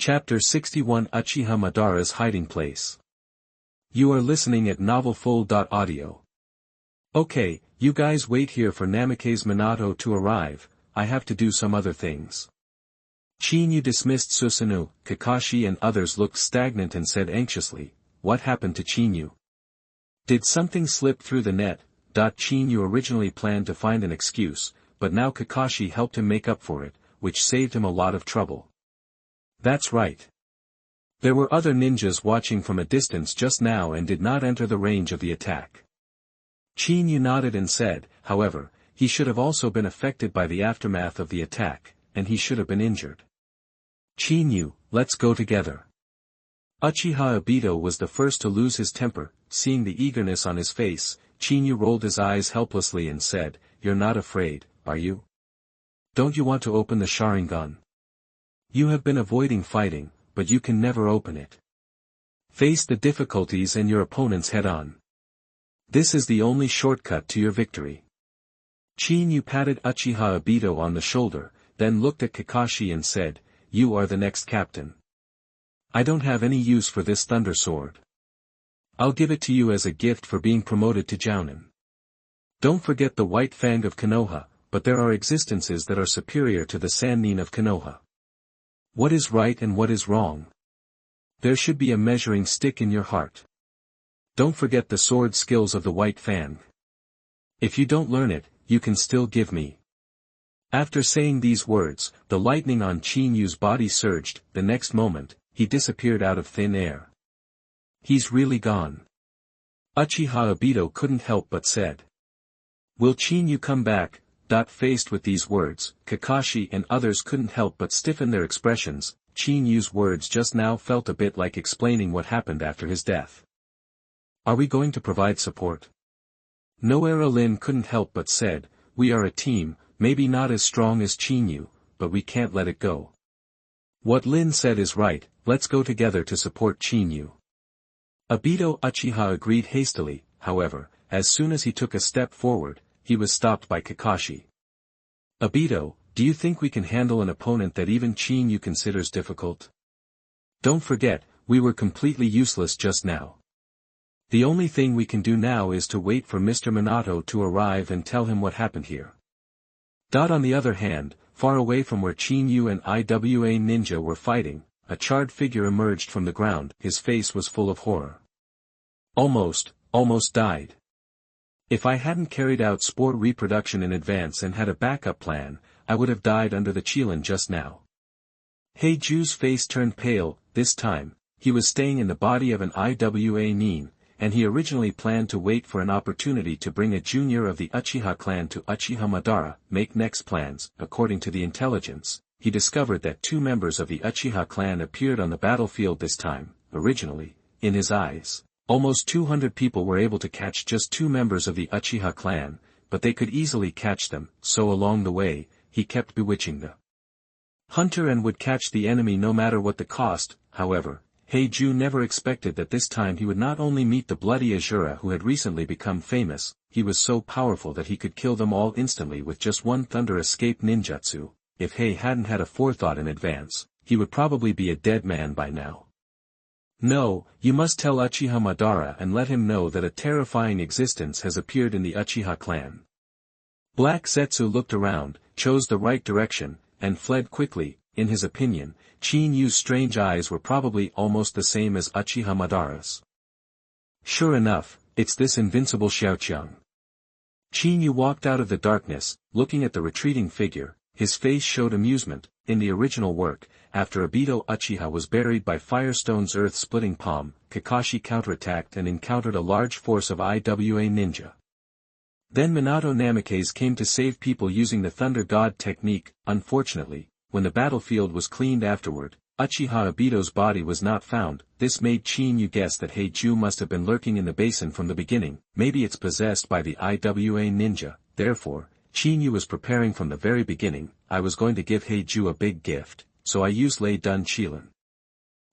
Chapter 61 Uchiha Madara's Hiding Place. You are listening at novelfull.audio. Okay, you guys wait here for Namikaze Minato to arrive, I have to do some other things. Chinyu dismissed Susanoo, Kakashi and others looked stagnant and said anxiously, what happened to Chinyu? Did something slip through the net? Chinyu originally planned to find an excuse, but now Kakashi helped him make up for it, which saved him a lot of trouble. That's right. There were other ninjas watching from a distance just now and did not enter the range of the attack. Chinyu nodded and said, however, he should have also been affected by the aftermath of the attack, and he should have been injured. Chinyu, let's go together. Uchiha Obito was the first to lose his temper, seeing the eagerness on his face, Chinyu rolled his eyes helplessly and said, You're not afraid, are you? Don't you want to open the Sharingan? You have been avoiding fighting, but you can never open it. Face the difficulties and your opponents head-on. This is the only shortcut to your victory. Chinyu patted Uchiha Obito on the shoulder, then looked at Kakashi and said, You are the next captain. I don't have any use for this thunder sword. I'll give it to you as a gift for being promoted to Jounin. Don't forget the white fang of Konoha, but there are existences that are superior to the Sannin of Konoha. What is right and what is wrong? There should be a measuring stick in your heart. Don't forget the sword skills of the white fang. If you don't learn it, you can still give me. After saying these words, the lightning on Chinyu's body surged, the next moment, he disappeared out of thin air. He's really gone. Uchiha Obito couldn't help but said. Will Chinyu come back? Faced with these words, Kakashi and others couldn't help but stiffen their expressions. Chinyu's words just now felt a bit like explaining what happened after his death. Are we going to provide support? Noera Lin couldn't help but said, We are a team, maybe not as strong as Chinyu, but we can't let it go. What Lin said is right, let's go together to support Chinyu. Obito Uchiha agreed hastily, however, as soon as he took a step forward, he was stopped by Kakashi. Obito, do you think we can handle an opponent that even Chinyu considers difficult? Don't forget, we were completely useless just now. The only thing we can do now is to wait for Mr. Minato to arrive and tell him what happened here. On the other hand, far away from where Chinyu and Iwa Ninja were fighting, a charred figure emerged from the ground, his face was full of horror. Almost died. If I hadn't carried out spore reproduction in advance and had a backup plan, I would have died under the Qilin just now. Heiju's face turned pale, this time, he was staying in the body of an Iwa Nin, and he originally planned to wait for an opportunity to bring a junior of the Uchiha clan to Uchiha Madara, make next plans. According to the intelligence, he discovered that 2 members of the Uchiha clan appeared on the battlefield this time. Originally, in his eyes, almost 200 people were able to catch just 2 members of the Uchiha clan, but they could easily catch them, so along the way, he kept bewitching the hunter and would catch the enemy no matter what the cost. However, Heiju never expected that this time he would not only meet the bloody Azura who had recently become famous, he was so powerful that he could kill them all instantly with just one thunder escape ninjutsu. If Hei hadn't had a forethought in advance, he would probably be a dead man by now. No, you must tell Uchiha Madara and let him know that a terrifying existence has appeared in the Uchiha clan. Black Zetsu looked around, chose the right direction, and fled quickly. In his opinion, Chinyu's strange eyes were probably almost the same as Uchiha Madara's. Sure enough, it's this invincible Xiaoqiang. Chinyu walked out of the darkness, looking at the retreating figure, his face showed amusement. In the original work, after Obito Uchiha was buried by Firestone's earth-splitting palm, Kakashi counterattacked and encountered a large force of Iwa Ninja. Then Minato Namikaze came to save people using the Thunder God technique. Unfortunately, when the battlefield was cleaned afterward, Uchiha Obito's body was not found. This made Chinyu guess that Heiju must have been lurking in the basin from the beginning. Maybe it's possessed by the Iwa Ninja. Therefore, Chinyu was preparing from the very beginning. I was going to give Heiju a big gift, so I used Lei Dun Qilin.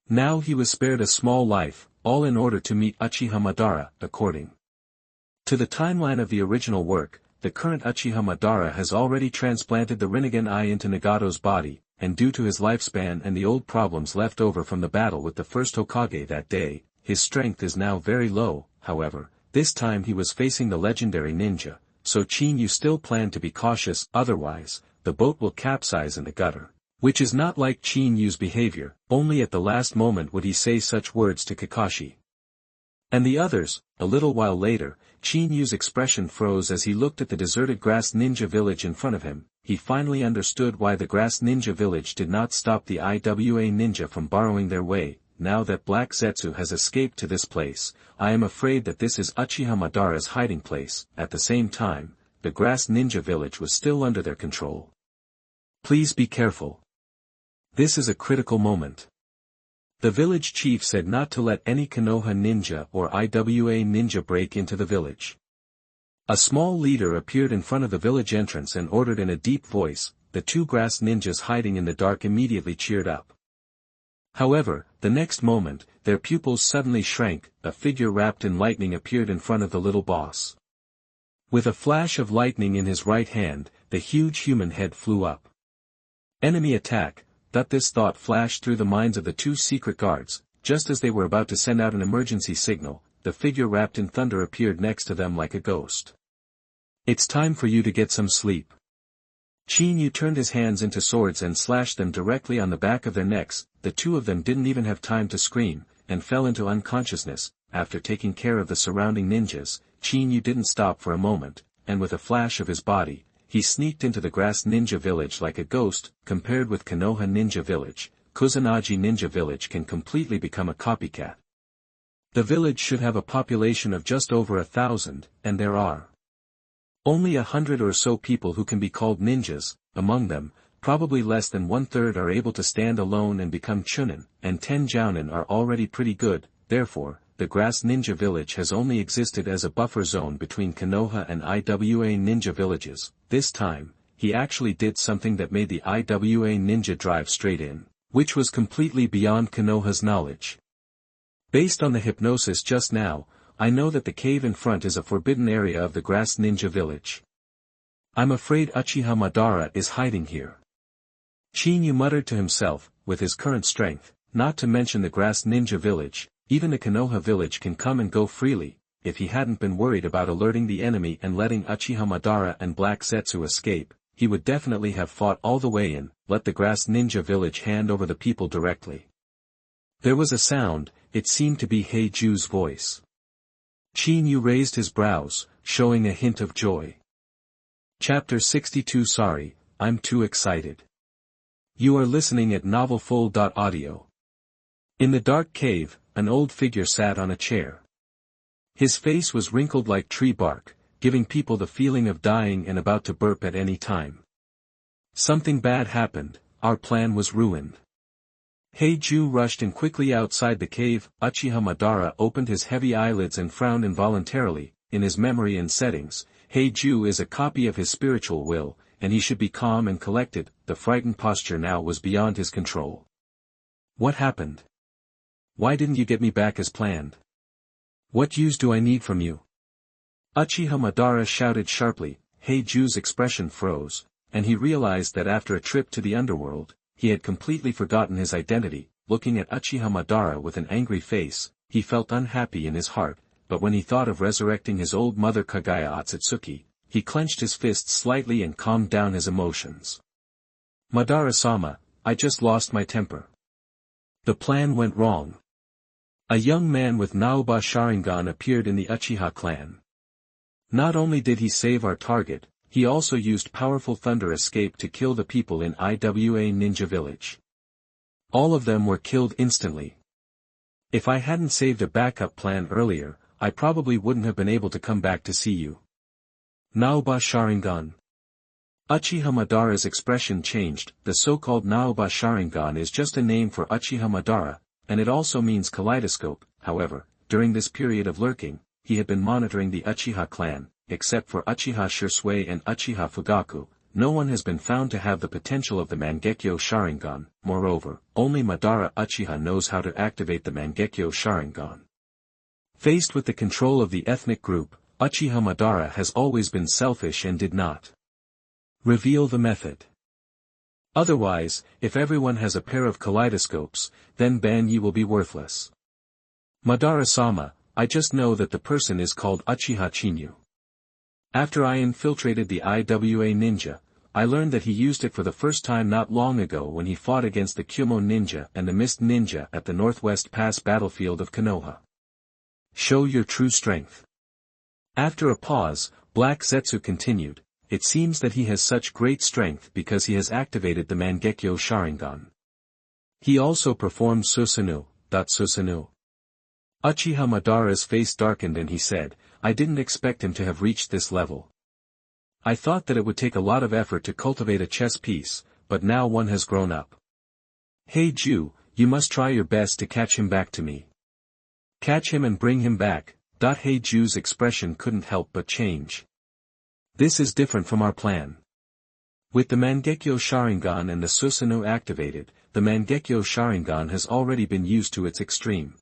Now he was spared a small life, all in order to meet Uchiha Madara. According to the timeline of the original work, the current Uchiha Madara has already transplanted the Rinnegan eye into Nagato's body. and due to his lifespan and the old problems left over from the battle with the first Hokage that day, his strength is now very low. However, this time he was facing the legendary ninja, so Chin-Yu still planned to be cautious, otherwise, the boat will capsize in the gutter. Which is not like Chin-Yu's behavior, only at the last moment would he say such words to Kakashi. And the others. A little while later, Chin-Yu's expression froze as he looked at the deserted grass ninja village in front of him. He finally understood why the grass ninja village did not stop the IWA ninja from borrowing their way. Now that Black Zetsu has escaped to this place, I am afraid that this is Uchiha Madara's hiding place. At the same time, the grass ninja village was still under their control. Please be careful. This is a critical moment. The village chief said not to let any Konoha ninja or IWA ninja break into the village. A small leader appeared in front of the village entrance and ordered in a deep voice. The two grass ninjas hiding in the dark immediately cheered up. However, the next moment, their pupils suddenly shrank. A figure wrapped in lightning appeared in front of the little boss. With a flash of lightning in his right hand, the huge human head flew up. Enemy attack. This thought flashed through the minds of the two secret guards. Just as they were about to send out an emergency signal, the figure wrapped in thunder appeared next to them like a ghost. It's time for you to get some sleep. Chin-Yu turned his hands into swords and slashed them directly on the back of their necks. The two of them didn't even have time to scream, and fell into unconsciousness. After taking care of the surrounding ninjas, Chin-Yu didn't stop for a moment, and with a flash of his body, he sneaked into the grass ninja village like a ghost. Compared with Konoha ninja village, Kusanagi ninja village can completely become a copycat. The village should have a population of just over 1,000, and there are only 100 or so people who can be called ninjas. Among them, probably less than 1/3 are able to stand alone and become chunin, and 10 jounin are already pretty good. Therefore, the grass ninja village has only existed as a buffer zone between Konoha and IWA ninja villages. This time, he actually did something that made the IWA ninja drive straight in, which was completely beyond Konoha's knowledge. Based on the hypnosis just now, I know that the cave in front is a forbidden area of the grass ninja village. I'm afraid Uchiha Madara is hiding here. Chin-Yu muttered to himself. With his current strength, not to mention the grass ninja village, even the Konoha village can come and go freely. If he hadn't been worried about alerting the enemy and letting Uchiha Madara and Black Zetsu escape, he would definitely have fought all the way in. Let the grass ninja village hand over the people directly. There was a sound. It seemed to be Heiju's voice. Chin-Yu raised his brows, showing a hint of joy. Chapter 62. Sorry, I'm too excited. You are listening at novelfull.audio. In the dark cave, an old figure sat on a chair. His face was wrinkled like tree bark, giving people the feeling of dying and about to burp at any time. Something bad happened. Our plan was ruined. Heiju rushed in quickly outside the cave. Uchiha Madara opened his heavy eyelids and frowned involuntarily. In his memory and settings, Heiju is a copy of his spiritual will, and he should be calm and collected. The frightened posture now was beyond his control. What happened? Why didn't you get me back as planned? What use do I need from you? Uchiha Madara shouted sharply. Heiju's expression froze, and he realized that after a trip to the underworld, he had completely forgotten his identity. Looking at Uchiha Madara with an angry face, he felt unhappy in his heart, but when he thought of resurrecting his old mother Kagaya Otsutsuki, he clenched his fists slightly and calmed down his emotions. Madara-sama, I just lost my temper. The plan went wrong. A young man with Naoba Sharingan appeared in the Uchiha clan. Not only did he save our target, he also used powerful thunder escape to kill the people in IWA Ninja Village. All of them were killed instantly. If I hadn't saved a backup plan earlier, I probably wouldn't have been able to come back to see you. Naoba Sharingan. Uchiha Madara's expression changed. The so-called Naoba Sharingan is just a name for Uchiha Madara, and it also means kaleidoscope. However, during this period of lurking, he had been monitoring the Uchiha clan. Except for Uchiha Shisui and Uchiha Fugaku, no one has been found to have the potential of the Mangekyo Sharingan. Moreover, only Madara Uchiha knows how to activate the Mangekyo Sharingan. Faced with the control of the ethnic group, Uchiha Madara has always been selfish and did not reveal the method. Otherwise, if everyone has a pair of kaleidoscopes, then Ban Yi will be worthless. Madara-sama, I just know that the person is called Uchiha Chinyu. After I infiltrated the IWA ninja, I learned that he used it for the first time not long ago when he fought against the Kyumo ninja and the Mist ninja at the Northwest Pass battlefield of Konoha. Show your true strength. After a pause, Black Zetsu continued, it seems that he has such great strength because he has activated the Mangekyo Sharingan. He also performed Susanoo. Uchiha Madara's face darkened and he said, I didn't expect him to have reached this level. I thought that it would take a lot of effort to cultivate a chess piece, but now one has grown up. Hey Ju, you must try your best to catch him back to me. Catch him and bring him back. Hey Ju's expression couldn't help but change. This is different from our plan. With the Mangekyo Sharingan and the Susanoo activated, the Mangekyo Sharingan has already been used to its extreme.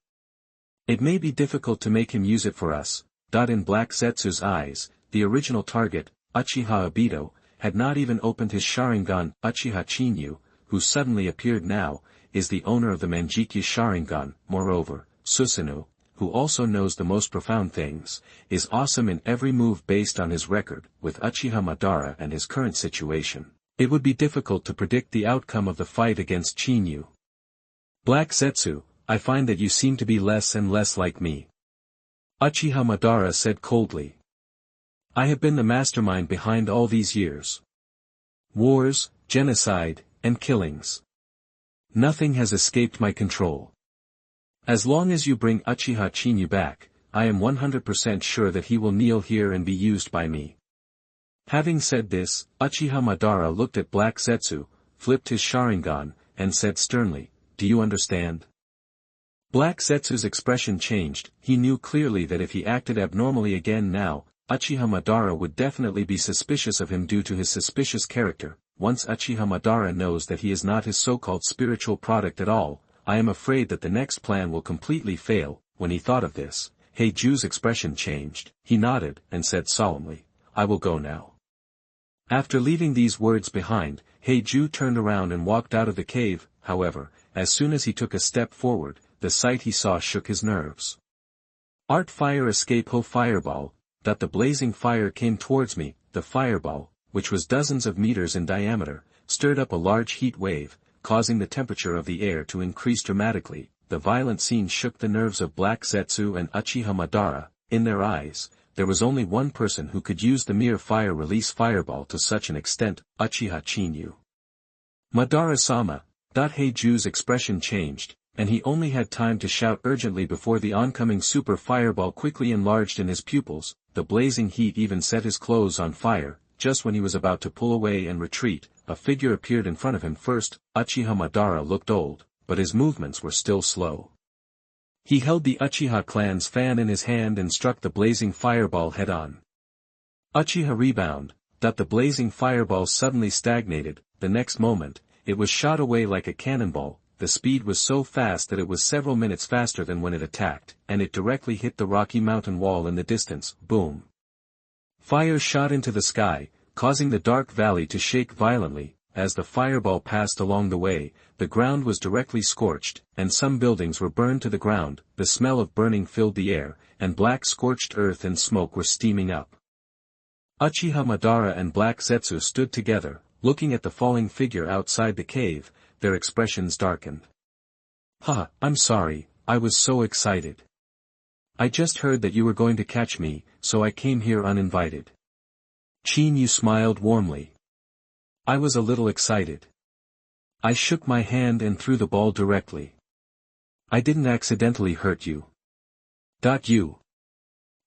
It may be difficult to make him use it for us. In Black Zetsu's eyes, the original target, Uchiha Obito, had not even opened his Sharingan. Uchiha Chinyu, who suddenly appeared now, is the owner of the Mangekyo Sharingan. Moreover, Susanoo, who also knows the most profound things, is awesome in every move based on his record. With Uchiha Madara and his current situation, it would be difficult to predict the outcome of the fight against Chinyu. Black Zetsu, I find that you seem to be less and less like me. Uchiha Madara said coldly. I have been the mastermind behind all these years. Wars, genocide, and killings. Nothing has escaped my control. As long as you bring Uchiha Chinyu back, I am 100% sure that he will kneel here and be used by me. Having said this, Uchiha Madara looked at Black Zetsu, flipped his Sharingan, and said sternly, do you understand? Black Zetsu's expression changed. He knew clearly that if he acted abnormally again now, Uchiha Madara would definitely be suspicious of him due to his suspicious character. Once Uchiha Madara knows that he is not his so-called spiritual product at all, I am afraid that the next plan will completely fail. When he thought of this, Heiju's expression changed. He nodded, and said solemnly, I will go now. After leaving these words behind, Heiju turned around and walked out of the cave. However, as soon as he took a step forward, the sight he saw shook his nerves. Art Fire Escape Hao Fireball. The blazing fire came towards me. The fireball, which was dozens of meters in diameter, stirred up a large heat wave, causing the temperature of the air to increase dramatically. The violent scene shook the nerves of Black Zetsu and Uchiha Madara. In their eyes, there was only one person who could use the mere fire release fireball to such an extent, Uchiha Chinyu. Madara-sama. Heiju's expression changed, and he only had time to shout urgently before the oncoming super fireball quickly enlarged in his pupils. The blazing heat even set his clothes on fire. Just when he was about to pull away and retreat, a figure appeared in front of him first. Uchiha Madara looked old, but his movements were still slow. He held the Uchiha clan's fan in his hand and struck the blazing fireball head-on. Uchiha rebound. The blazing fireball suddenly stagnated. The next moment, it was shot away like a cannonball. The speed was so fast that it was several minutes faster than when it attacked, and it directly hit the Rocky Mountain wall in the distance. Boom! Fire shot into the sky, causing the dark valley to shake violently. As the fireball passed along the way, the ground was directly scorched, and some buildings were burned to the ground. The smell of burning filled the air, and black scorched earth and smoke were steaming up. Uchiha Madara and Black Zetsu stood together, looking at the falling figure outside the cave. Their expressions darkened. I'm sorry, I was so excited. I just heard that you were going to catch me, so I came here uninvited. Chinyu smiled warmly. I was a little excited. I shook my hand and threw the ball directly. I didn't accidentally hurt you. You.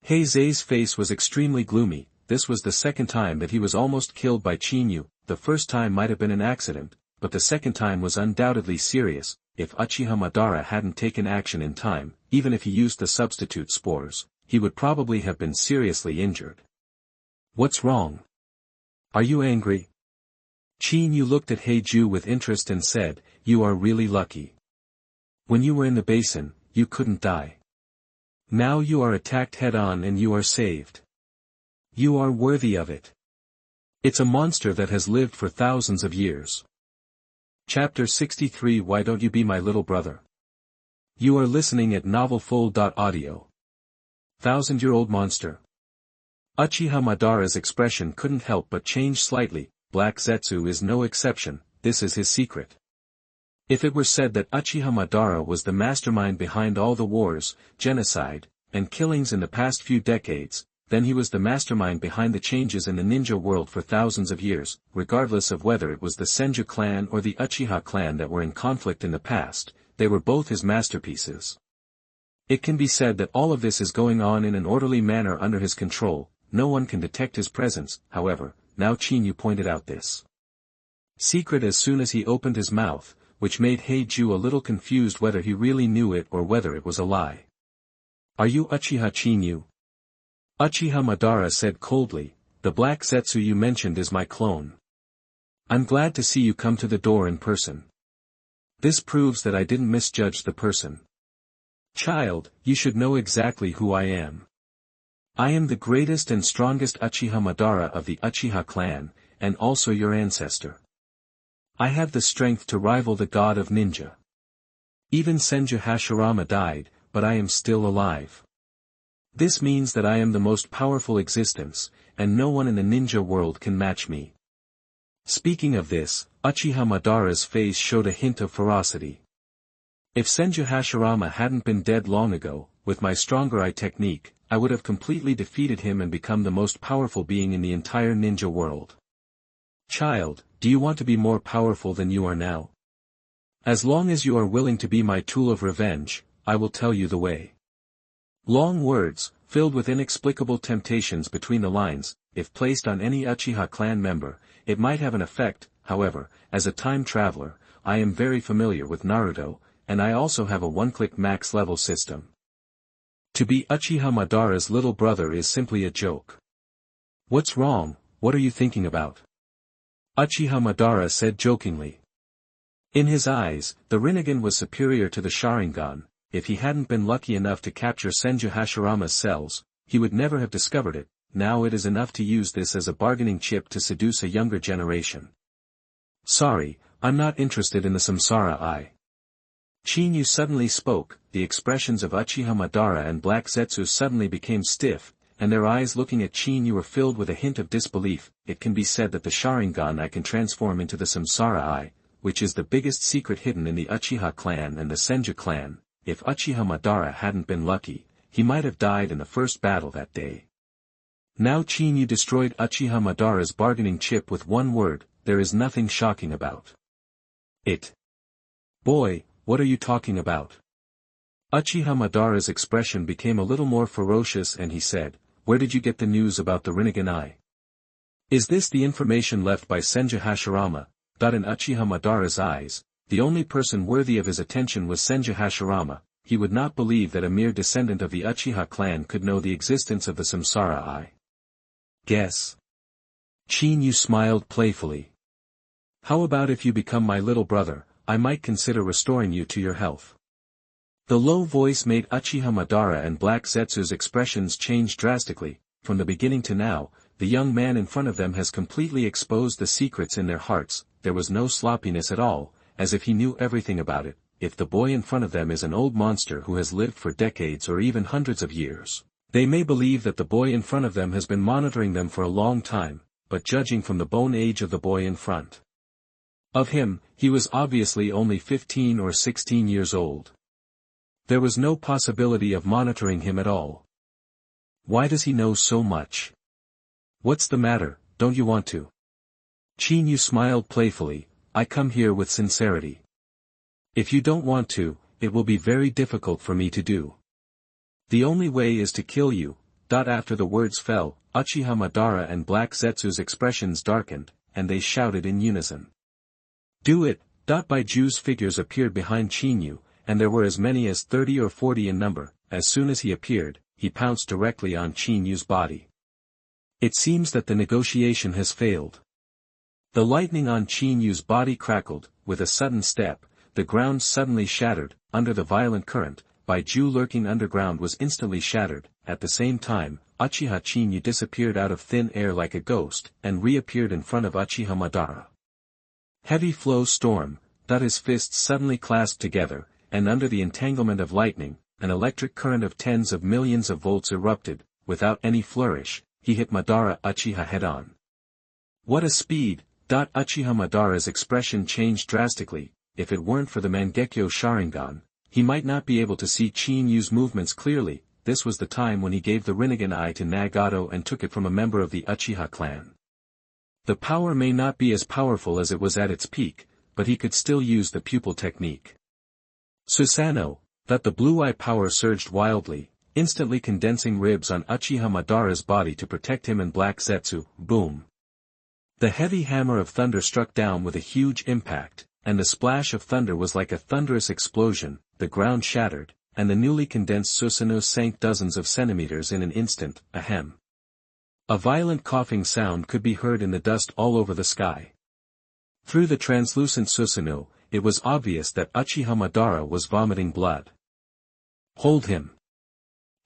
Heizei's face was extremely gloomy. This was the second time that he was almost killed by Chinyu. The first time might have been an accident, but the second time was undoubtedly serious. If Uchiha Madara hadn't taken action in time, even if he used the substitute spores, he would probably have been seriously injured. What's wrong? Are you angry? Chinyu looked at Heiju with interest and said, you are really lucky. When you were in the basin, you couldn't die. Now you are attacked head-on and you are saved. You are worthy of it. It's a monster that has lived for thousands of years. Chapter 63 Why Don't You Be My Little Brother? You are listening at novelfull.audio. Thousand-year-old monster. Uchiha Madara's expression couldn't help but change slightly. Black Zetsu is no exception, this is his secret. If it were said that Uchiha Madara was the mastermind behind all the wars, genocide, and killings in the past few decades, then he was the mastermind behind the changes in the ninja world for thousands of years, regardless of whether it was the Senju clan or the Uchiha clan that were in conflict in the past, they were both his masterpieces. It can be said that all of this is going on in an orderly manner under his control. No one can detect his presence, however. Now Chinyu pointed out this secret as soon as he opened his mouth, which made Heiju a little confused whether he really knew it or whether it was a lie. Are you Uchiha Chinyu? Uchiha Madara said coldly, the Black Zetsu you mentioned is my clone. I'm glad to see you come to the door in person. This proves that I didn't misjudge the person. Child, you should know exactly who I am. I am the greatest and strongest Uchiha Madara of the Uchiha clan, and also your ancestor. I have the strength to rival the god of ninja. Even Senju Hashirama died, but I am still alive. This means that I am the most powerful existence, and no one in the ninja world can match me. Speaking of this, Uchiha Madara's face showed a hint of ferocity. If Senju Hashirama hadn't been dead long ago, with my stronger eye technique, I would have completely defeated him and become the most powerful being in the entire ninja world. Child, do you want to be more powerful than you are now? As long as you are willing to be my tool of revenge, I will tell you the way. Long words, filled with inexplicable temptations between the lines, if placed on any Uchiha clan member, it might have an effect. However, as a time traveler, I am very familiar with Naruto, and I also have a one-click max level system. To be Uchiha Madara's little brother is simply a joke. What's wrong? What are you thinking about? Uchiha Madara said jokingly. In his eyes, the Rinnegan was superior to the Sharingan. If he hadn't been lucky enough to capture Senju Hashirama's cells, he would never have discovered it. Now it is enough to use this as a bargaining chip to seduce a younger generation. Sorry, I'm not interested in the Samsara Eye. Chinyu suddenly spoke. The expressions of Uchiha Madara and Black Zetsu suddenly became stiff, and their eyes looking at Chinyu were filled with a hint of disbelief. It can be said that the Sharingan Eye can transform into the Samsara Eye, which is the biggest secret hidden in the Uchiha clan and the Senju clan. If Uchiha Madara hadn't been lucky, he might have died in the first battle that day. Now Chinyu destroyed Uchiha Madara's bargaining chip with one word. There is nothing shocking about it. Boy, what are you talking about? Uchiha Madara's expression became a little more ferocious and he said, where did you get the news about the Rinnegan Eye? Is this the information left by Senju Hashirama? In Uchiha Madara's eyes, the only person worthy of his attention was Senju Hashirama. He would not believe that a mere descendant of the Uchiha clan could know the existence of the Samsara Eye. Guess. Chinyu smiled playfully. How about if you become my little brother? I might consider restoring you to your health. The low voice made Uchiha Madara and Black Zetsu's expressions change drastically. From the beginning to now, the young man in front of them has completely exposed the secrets in their hearts. There was no sloppiness at all, as if he knew everything about it. If the boy in front of them is an old monster who has lived for decades or even hundreds of years, they may believe that the boy in front of them has been monitoring them for a long time, but judging from the bone age of the boy in front of him, he was obviously only 15 or 16 years old. There was no possibility of monitoring him at all. Why does he know so much? What's the matter, don't you want to? Chinyu smiled playfully. I come here with sincerity. If you don't want to, it will be very difficult for me to do. The only way is to kill you. After the words fell, Uchiha Madara and Black Zetsu's expressions darkened, and they shouted in unison. Do it. Baiju's figures appeared behind Chinyu, and there were as many as 30 or 40 in number. As soon as he appeared, he pounced directly on Chinyu's body. It seems that the negotiation has failed. The lightning on Chinyu's body crackled. With a sudden step, the ground suddenly shattered. Under the violent current, Baiju lurking underground was instantly shattered. At the same time, Uchiha Chinyu disappeared out of thin air like a ghost, and reappeared in front of Uchiha Madara. Heavy flow storm. His fists suddenly clasped together, and under the entanglement of lightning, an electric current of tens of millions of volts erupted. Without any flourish, he hit Madara Uchiha head-on. What a speed! Uchiha Madara's expression changed drastically. If it weren't for the Mangekyo Sharingan, he might not be able to see Chin-Yu's movements clearly. This was the time when he gave the Rinnegan Eye to Nagato and took it from a member of the Uchiha clan. The power may not be as powerful as it was at its peak, but he could still use the pupil technique. Susanoo, the blue eye power surged wildly, instantly condensing ribs on Uchiha Madara's body to protect him and Black Zetsu. Boom! The heavy hammer of thunder struck down with a huge impact, and the splash of thunder was like a thunderous explosion. The ground shattered, and the newly condensed Susanoo sank dozens of centimeters in an instant. Ahem. A violent coughing sound could be heard in the dust all over the sky. Through the translucent Susanoo, it was obvious that Uchiha Madara was vomiting blood. Hold him.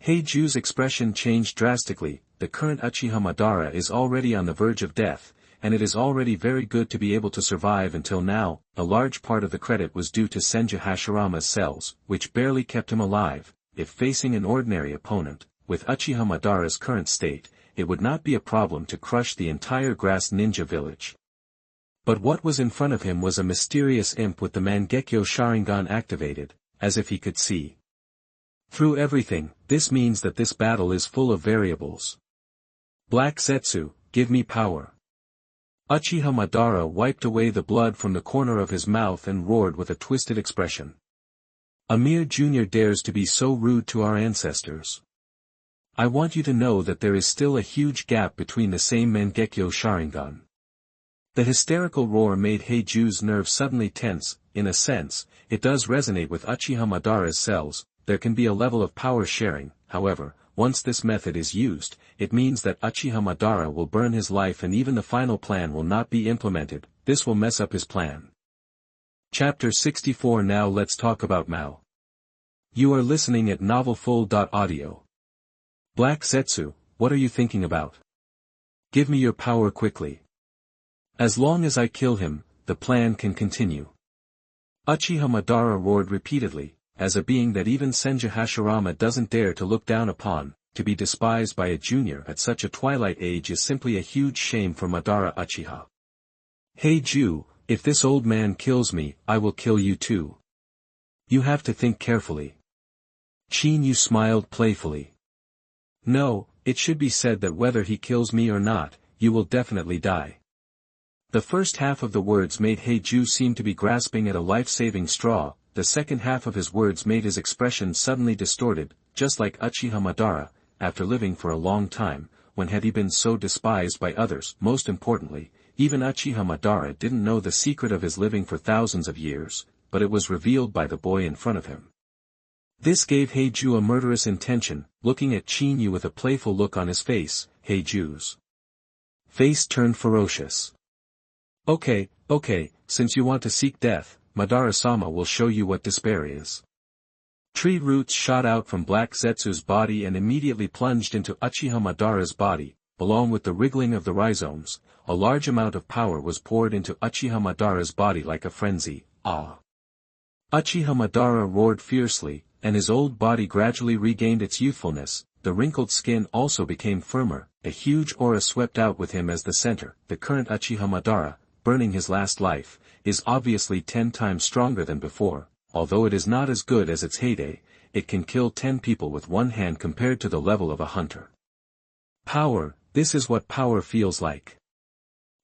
Heiju's expression changed drastically. The current Uchiha Madara is already on the verge of death, and it is already very good to be able to survive until now. A large part of the credit was due to Senju Hashirama's cells, which barely kept him alive. If facing an ordinary opponent, with Uchiha Madara's current state, it would not be a problem to crush the entire grass ninja village. But what was in front of him was a mysterious imp with the Mangekyo Sharingan activated, as if he could see through everything. This means that this battle is full of variables. Black Zetsu, give me power. Uchiha Madara wiped away the blood from the corner of his mouth and roared with a twisted expression. Amir Jr. dares to be so rude to our ancestors. I want you to know that there is still a huge gap between the same Mangekyo Sharingan. The hysterical roar made Heiju's nerves suddenly tense. In a sense, it does resonate with Uchiha Madara's cells. There can be a level of power sharing. However, once this method is used, it means that Uchiha Madara will burn his life and even the final plan will not be implemented. This will mess up his plan. Chapter 64. Now let's talk about Mao. You are listening at novelfull.audio. Black Zetsu, what are you thinking about? Give me your power quickly. As long as I kill him, the plan can continue. Uchiha Madara roared repeatedly. As a being that even Senju Hashirama doesn't dare to look down upon, to be despised by a junior at such a twilight age is simply a huge shame for Madara Uchiha. Heiju, if this old man kills me, I will kill you too. You have to think carefully. Chin-Yu smiled playfully. No, it should be said that whether he kills me or not, you will definitely die. The first half of the words made Heiju seem to be grasping at a life-saving straw. The second half of his words made his expression suddenly distorted. Just like Uchiha Madara, after living for a long time, when had he been so despised by others? Most importantly, even Uchiha Madara didn't know the secret of his living for thousands of years, but it was revealed by the boy in front of him. This gave Heiju a murderous intention. Looking at Chin-Yu with a playful look on his face, Heiju's face turned ferocious. Okay, since you want to seek death, Madara-sama will show you what despair is. Tree roots shot out from Black Zetsu's body and immediately plunged into Uchiha Madara's body. Along with the wriggling of the rhizomes, a large amount of power was poured into Uchiha Madara's body like a frenzy. Ah! Uchiha Madara roared fiercely, and his old body gradually regained its youthfulness. The wrinkled skin also became firmer. A huge aura swept out with him as the center. The current Uchiha Madara, burning his last life, is obviously 10 times stronger than before. Although it is not as good as its heyday, it can kill 10 people with one hand compared to the level of a hunter. Power, this is what power feels like.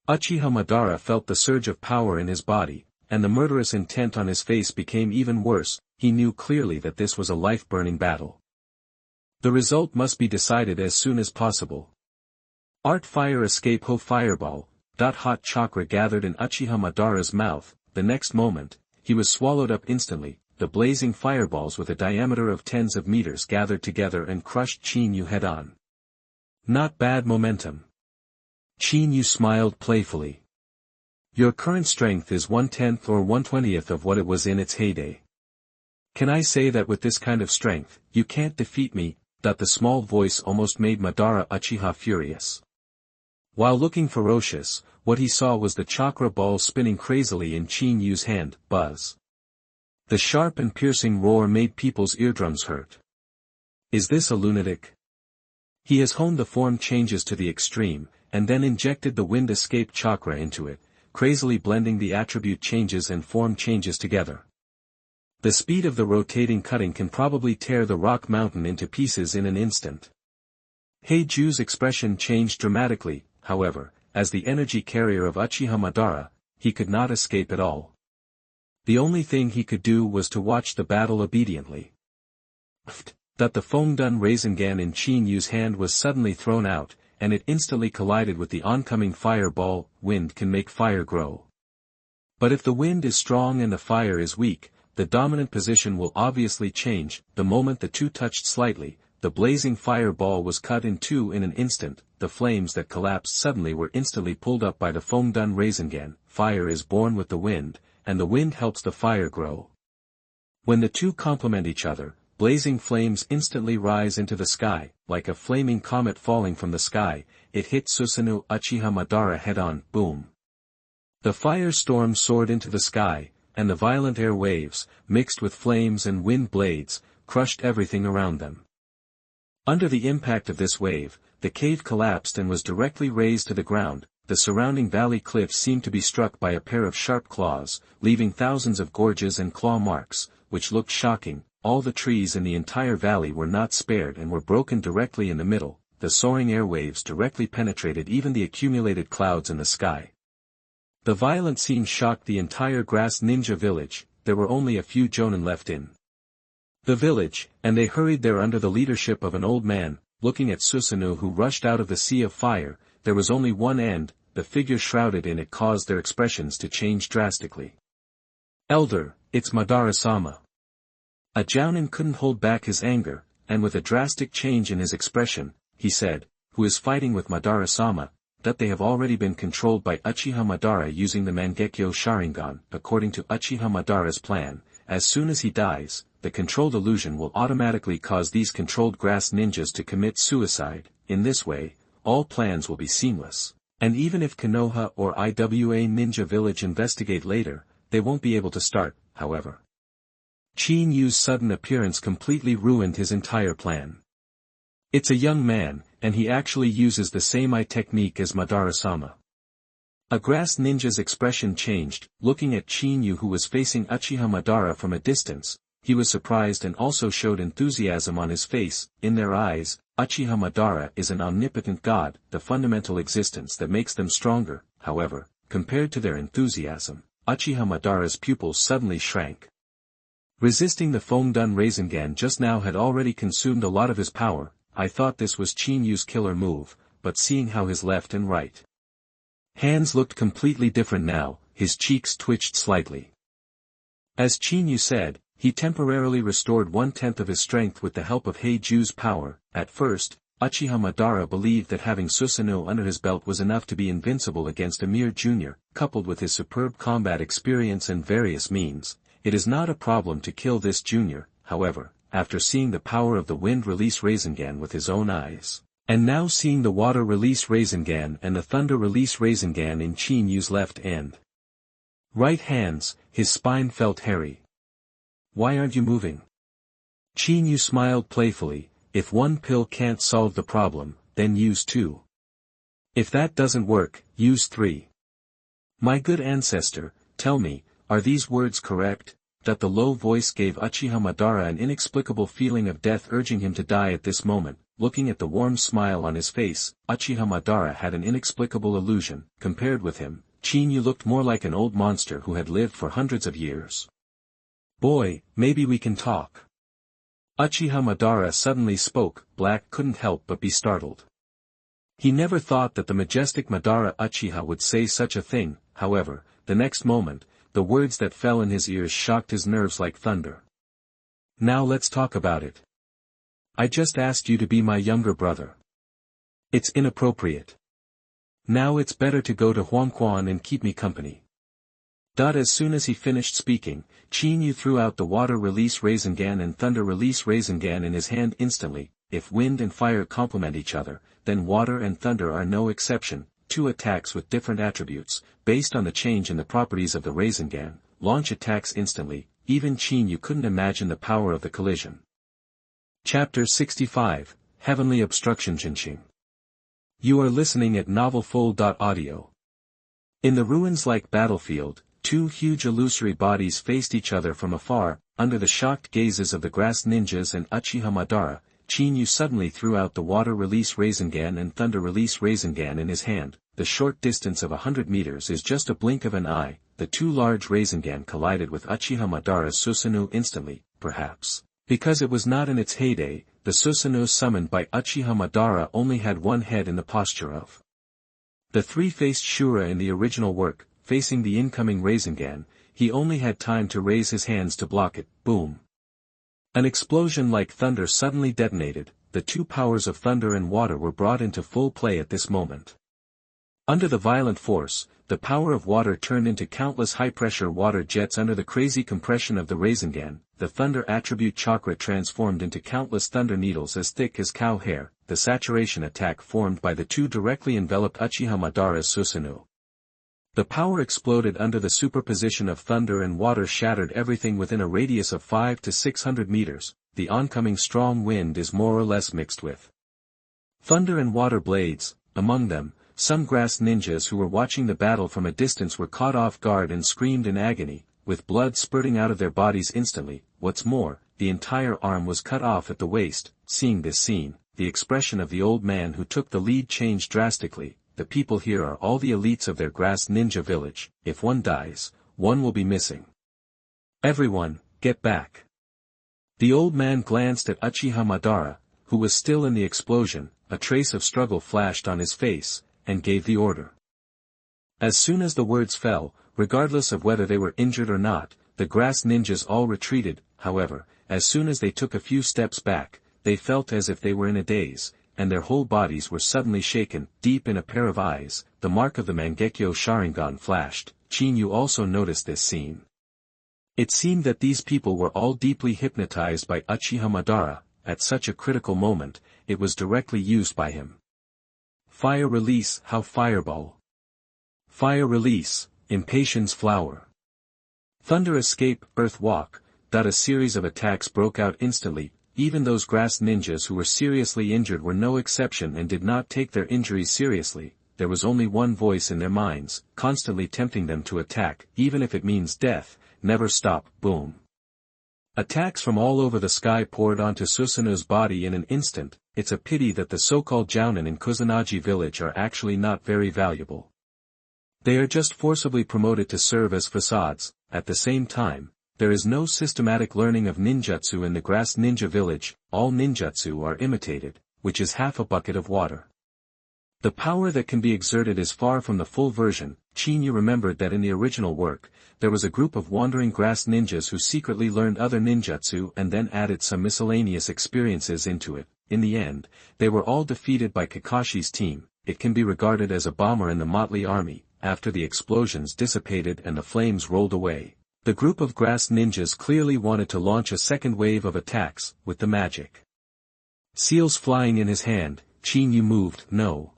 Uchiha Madara felt the surge of power in his body, and the murderous intent on his face became even worse. He knew clearly that this was a life-burning battle. The result must be decided as soon as possible. Art Fire Escape Hao Fireball. Hot chakra gathered in Uchiha Madara's mouth. The next moment, he was swallowed up instantly. The blazing fireballs with a diameter of tens of meters gathered together and crushed Chin-Yu head-on. Not bad momentum. Chin-Yu smiled playfully. Your current strength is 1/10 or 1/20 of what it was in its heyday. Can I say that with this kind of strength, you can't defeat me? The small voice almost made Madara Uchiha furious. While looking ferocious, what he saw was the chakra ball spinning crazily in Qin Yu's hand. Buzz. The sharp and piercing roar made people's eardrums hurt. Is this a lunatic? He has honed the form changes to the extreme, and then injected the wind escape chakra into it, crazily blending the attribute changes and form changes together. The speed of the rotating cutting can probably tear the rock mountain into pieces in an instant. Heiju's expression changed dramatically, however, as the energy carrier of Uchiha Madara, he could not escape at all. The only thing he could do was to watch the battle obediently. That the Fengdun Rasengan in Qin Yu's hand was suddenly thrown out, and it instantly collided with the oncoming fireball. Wind can make fire grow. But if the wind is strong and the fire is weak, the dominant position will obviously change. The moment the two touched slightly, the blazing fireball was cut in two in an instant. The flames that collapsed suddenly were instantly pulled up by the Fengdun Rasengan. Fire is born with the wind, and the wind helps the fire grow. When the two complement each other, blazing flames instantly rise into the sky, like a flaming comet falling from the sky. It hit Susanoo Uchiha Madara head-on. Boom. The firestorm soared into the sky, and the violent air waves, mixed with flames and wind blades, crushed everything around them. Under the impact of this wave, the cave collapsed and was directly razed to the ground. The surrounding valley cliffs seemed to be struck by a pair of sharp claws, leaving thousands of gorges and claw marks, which looked shocking. All the trees in the entire valley were not spared and were broken directly in the middle. The soaring airwaves directly penetrated even the accumulated clouds in the sky. The violent scene shocked the entire grass ninja village. There were only a few jonin left in the village, and they hurried there under the leadership of an old man. Looking at Susanoo, who rushed out of the sea of fire, there was only one end. The figure shrouded in it caused their expressions to change drastically. Elder, it's Madara-sama. A jounin couldn't hold back his anger, and with a drastic change in his expression, he said, who is fighting with Madara-sama, that they have already been controlled by Uchiha Madara using the Mangekyo Sharingan. According to Uchiha Madara's plan, as soon as he dies, the controlled illusion will automatically cause these controlled grass ninjas to commit suicide. In this way, all plans will be seamless. And even if Konoha or Iwa Ninja Village investigate later, they won't be able to start. However, Qin Yu's sudden appearance completely ruined his entire plan. It's a young man, and he actually uses the same eye technique as Madara-sama. A grass ninja's expression changed. Looking at Qin Yu, who was facing Uchiha Madara from a distance, he was surprised and also showed enthusiasm on his face. In their eyes, Uchiha Madara is an omnipotent god, the fundamental existence that makes them stronger. However, compared to their enthusiasm, Uchiha Madara's pupils suddenly shrank. Resisting the Fengdun Rasengan just now had already consumed a lot of his power. I thought this was Qin Yu's killer move, but seeing how his left and right hands looked completely different now, his cheeks twitched slightly. As Qin Yu said, he temporarily restored 1/10 of his strength with the help of Heiju's power. At first, Uchiha Madara believed that having Susanoo under his belt was enough to be invincible against a mere junior. Coupled with his superb combat experience and various means, it is not a problem to kill this junior. However, after seeing the power of the wind release Rasengan with his own eyes, and now seeing the water release Rasengan and the thunder release Rasengan in Qin Yu's left and right hands, his spine felt hairy. Why aren't you moving? Qin Yu smiled playfully. If one pill can't solve the problem, then use 2. If that doesn't work, use 3. My good ancestor, tell me, are these words correct? That the low voice gave Uchiha Madara an inexplicable feeling of death, urging him to die at this moment. Looking at the warm smile on his face, Uchiha Madara had an inexplicable illusion. Compared with him, Qin Yu looked more like an old monster who had lived for hundreds of years. Boy, maybe we can talk. Uchiha Madara suddenly spoke. Black couldn't help but be startled. He never thought that the majestic Madara Uchiha would say such a thing. However, the next moment, the words that fell in his ears shocked his nerves like thunder. Now let's talk about it. I just asked you to be my younger brother. It's inappropriate. Now it's better to go to Huangquan and keep me company. As soon as he finished speaking, Qin Yu threw out the water release Rasengan and thunder release Rasengan in his hand instantly. If wind and fire complement each other, then water and thunder are no exception. two attacks with different attributes, based on the change in the properties of the Rasengan, launch attacks instantly. Even Chinyu couldn't imagine the power of the collision. Chapter 65, Heavenly Obstruction. Zhenxing. You are listening at novelfull.audio. In the ruins-like battlefield, two huge illusory bodies faced each other from afar. Under the shocked gazes of the grass ninjas and Uchiha Madara, Chinyu suddenly threw out the water release Rasengan and thunder release Rasengan in his hand. The short distance of 100 meters is just a blink of an eye. The two large Rasengan collided with Uchiha Madara's Susanoo instantly, perhaps because it was not in its heyday. The Susanoo summoned by Uchiha Madara only had one head in the posture of the three-faced Shura in the original work. Facing the incoming Rasengan, he only had time to raise his hands to block it. Boom! An explosion like thunder suddenly detonated. The two powers of thunder and water were brought into full play at this moment. Under the violent force, the power of water turned into countless high-pressure water jets. Under the crazy compression of the Rasengan, the thunder attribute chakra transformed into countless thunder needles as thick as cow hair. The saturation attack formed by the two directly enveloped Uchiha Madara's Susanoo. The power exploded under the superposition of thunder and water, shattered everything within a radius of 500 to 600 meters. The oncoming strong wind is more or less mixed with thunder and water blades. Among them, some grass ninjas who were watching the battle from a distance were caught off guard and screamed in agony, with blood spurting out of their bodies instantly. What's more, the entire arm was cut off at the waist. Seeing this scene, the expression of the old man who took the lead changed drastically. The people here are all the elites of their grass ninja village. If one dies, one will be missing. Everyone, get back. The old man glanced at Uchiha Madara, who was still in the explosion. A trace of struggle flashed on his face, and gave the order. As soon as the words fell, regardless of whether they were injured or not, the grass ninjas all retreated. However, as soon as they took a few steps back, they felt as if they were in a daze, and their whole bodies were suddenly shaken. Deep in a pair of eyes, the mark of the Mangekyo Sharingan flashed. Chinyu also noticed this scene. It seemed that these people were all deeply hypnotized by Uchiha Madara. At such a critical moment, it was directly used by him. Fire release, Hao Fireball. Fire release, Impatience Flower. Thunder escape, Earth Walk. A series of attacks broke out instantly. Even those grass ninjas who were seriously injured were no exception and did not take their injuries seriously. There was only one voice in their minds, constantly tempting them to attack, even if it means death. Never stop. Boom. Attacks from all over the sky poured onto Susanoo's body in an instant. It's a pity that the so-called Jounin in Kusanagi village are actually not very valuable. They are just forcibly promoted to serve as facades. At the same time, there is no systematic learning of ninjutsu in the grass ninja village. All ninjutsu are imitated, which is half a bucket of water. The power that can be exerted is far from the full version. Chinyu remembered that in the original work, there was a group of wandering grass ninjas who secretly learned other ninjutsu and then added some miscellaneous experiences into it. In the end, they were all defeated by Kakashi's team. It can be regarded as a bomber in the motley army. After the explosions dissipated and the flames rolled away, the group of grass ninjas clearly wanted to launch a second wave of attacks. With the magic seals flying in his hand, Chinyu moved. No.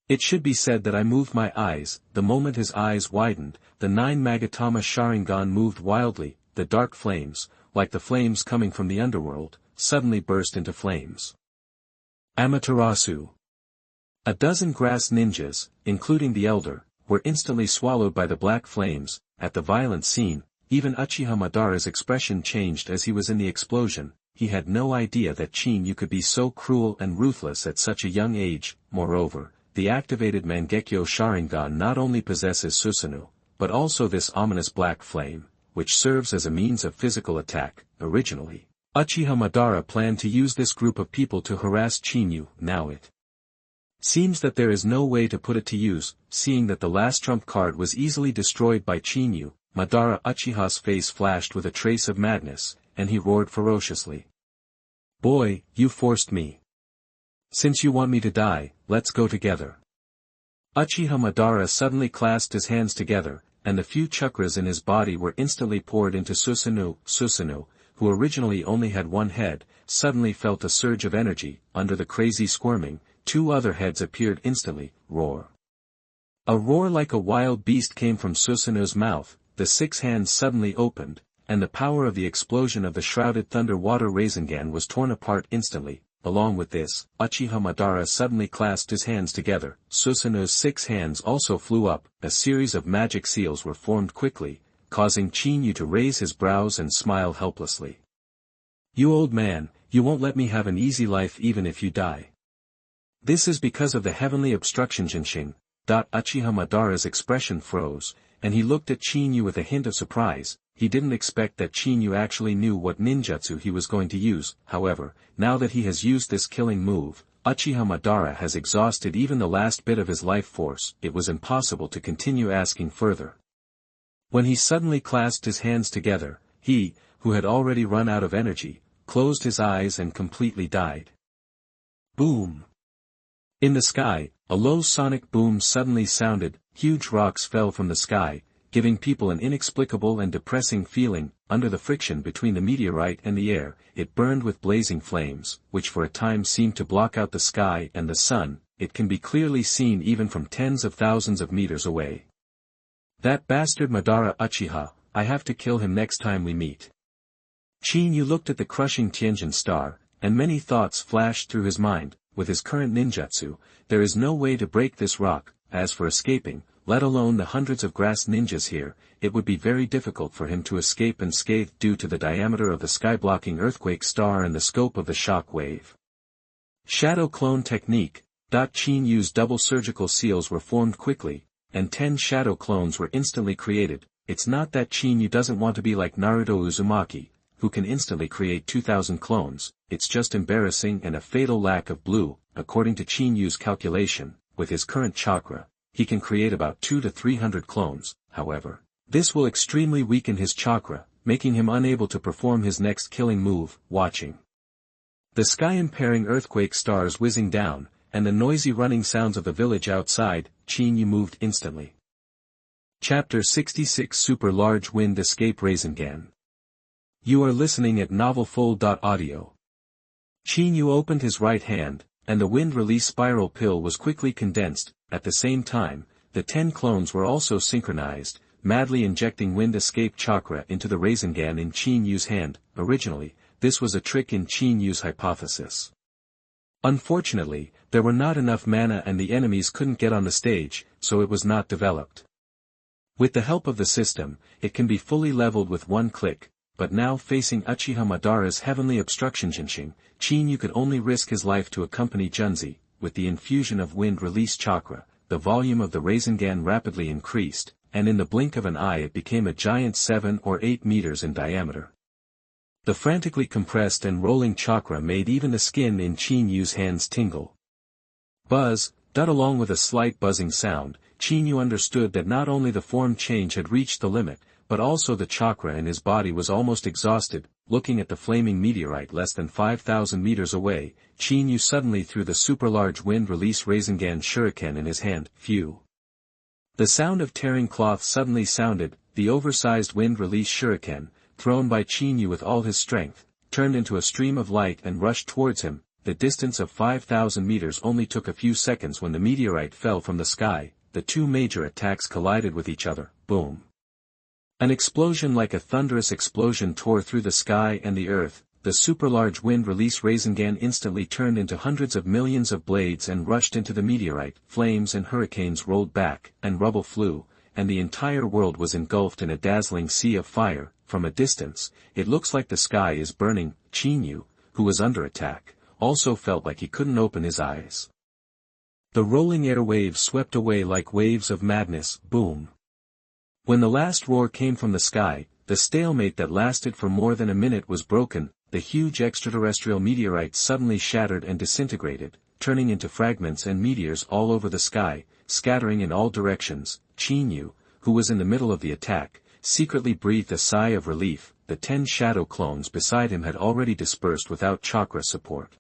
It should be said that I moved my eyes. The moment his eyes widened, the 9 Magatama Sharingan moved wildly. The dark flames, like the flames coming from the underworld, suddenly burst into flames. Amaterasu. A dozen grass ninjas, including the elder, were instantly swallowed by the black flames. At the violent scene, even Uchiha Madara's expression changed as he was in the explosion. He had no idea that Chinyu could be so cruel and ruthless at such a young age. Moreover, the activated Mangekyo Sharingan not only possesses Susanoo, but also this ominous black flame, which serves as a means of physical attack. Originally, Uchiha Madara planned to use this group of people to harass Chinyu. Now it seems that there is no way to put it to use. Seeing that the last trump card was easily destroyed by Chinyu, Madara Uchiha's face flashed with a trace of madness, and he roared ferociously. Boy, you forced me. Since you want me to die, let's go together. Uchiha Madara suddenly clasped his hands together, and the few chakras in his body were instantly poured into Susanoo. Susanoo, who originally only had one head, suddenly felt a surge of energy. Under the crazy squirming, 2 other heads appeared instantly. Roar. A roar like a wild beast came from Susanoo's mouth, the six hands suddenly opened, and the power of the explosion of the shrouded thunder water Rasengan was torn apart instantly. Along with this, Uchiha Madara suddenly clasped his hands together, Susanoo's six hands also flew up, a series of magic seals were formed quickly, causing Chinyu to raise his brows and smile helplessly. "You old man, you won't let me have an easy life even if you die." "This is because of the heavenly obstruction Zhenxing." Uchiha Madara's expression froze, and he looked at Chinyu with a hint of surprise. He didn't expect that Chinyu actually knew what ninjutsu he was going to use. However, now that he has used this killing move, Uchiha Madara has exhausted even the last bit of his life force. It was impossible to continue asking further. When he suddenly clasped his hands together, he, who had already run out of energy, closed his eyes and completely died. Boom! In the sky, a low sonic boom suddenly sounded. Huge rocks fell from the sky, giving people an inexplicable and depressing feeling. Under the friction between the meteorite and the air, it burned with blazing flames, which for a time seemed to block out the sky and the sun. It can be clearly seen even from tens of thousands of meters away. "That bastard Madara Uchiha, I have to kill him next time we meet." Chinyu looked at the crushing Tianjin star, and many thoughts flashed through his mind. With his current ninjutsu, there is no way to break this rock. As for escaping, let alone the hundreds of grass ninjas here, it would be very difficult for him to escape unscathed due to the diameter of the sky-blocking earthquake star and the scope of the shock wave. Shadow clone technique. Chinyu's double surgical seals were formed quickly, and 10 shadow clones were instantly created. It's not that Chinyu doesn't want to be like Naruto Uzumaki, who can instantly create 2,000 clones, it's just embarrassing and a fatal lack of blue. According to Chinyu's calculation, with his current chakra, he can create about 200 to 300 clones. However, this will extremely weaken his chakra, making him unable to perform his next killing move. Watching the sky-impairing earthquake stars whizzing down, and the noisy running sounds of the village outside, Chinyu moved instantly. Chapter 66 Super Large Wind Escape Rasengan. You are listening at novelfull.audio. Chinyu opened his right hand, and the wind release spiral pill was quickly condensed. At the same time, the 10 clones were also synchronized, madly injecting wind escape chakra into the Rasengan in Chinyu's hand. Originally, this was a trick in Chinyu's hypothesis. Unfortunately, there were not enough mana and the enemies couldn't get on the stage, so it was not developed. With the help of the system, it can be fully leveled with one click, but now facing Uchiha Madara's heavenly obstruction Zhenxing, Chinyu could only risk his life to accompany Junzi. With the infusion of wind release chakra, the volume of the Rasengan rapidly increased, and in the blink of an eye it became a giant 7 or 8 meters in diameter. The frantically compressed and rolling chakra made even the skin in Chinyu's hands tingle. Buzz, along with a slight buzzing sound, Chinyu understood that not only the form change had reached the limit, but also the chakra in his body was almost exhausted. Looking at the flaming meteorite less than 5,000 meters away, Chinyu suddenly threw the super-large wind-release Rasengan shuriken in his hand. Phew! The sound of tearing cloth suddenly sounded. The oversized wind-release shuriken, thrown by Chinyu with all his strength, turned into a stream of light and rushed towards him. The distance of 5,000 meters only took a few seconds when the meteorite fell from the sky. The two major attacks collided with each other. Boom! An explosion like a thunderous explosion tore through the sky and the earth. The super-large wind-release Rasengan instantly turned into hundreds of millions of blades and rushed into the meteorite. Flames and hurricanes rolled back, and rubble flew, and the entire world was engulfed in a dazzling sea of fire. From a distance, it looks like the sky is burning. Chinyu, who was under attack, also felt like he couldn't open his eyes. The rolling air waves swept away like waves of madness. Boom! When the last roar came from the sky, the stalemate that lasted for more than a minute was broken. The huge extraterrestrial meteorite suddenly shattered and disintegrated, turning into fragments and meteors all over the sky, scattering in all directions. Chinyu, who was in the middle of the attack, secretly breathed a sigh of relief. The 10 shadow clones beside him had already dispersed without chakra support.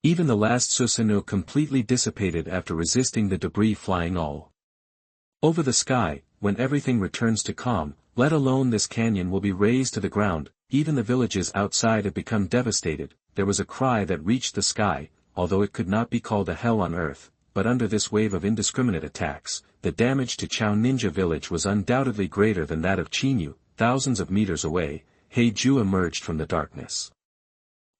Even the last Susanoo completely dissipated after resisting the debris flying all over the sky. When everything returns to calm, let alone this canyon will be razed to the ground. Even the villages outside have become devastated. There was a cry that reached the sky, although it could not be called a hell on earth. but under this wave of indiscriminate attacks, the damage to Chao Ninja Village was undoubtedly greater than that of Chinyu. Thousands of meters away, Heiju emerged from the darkness.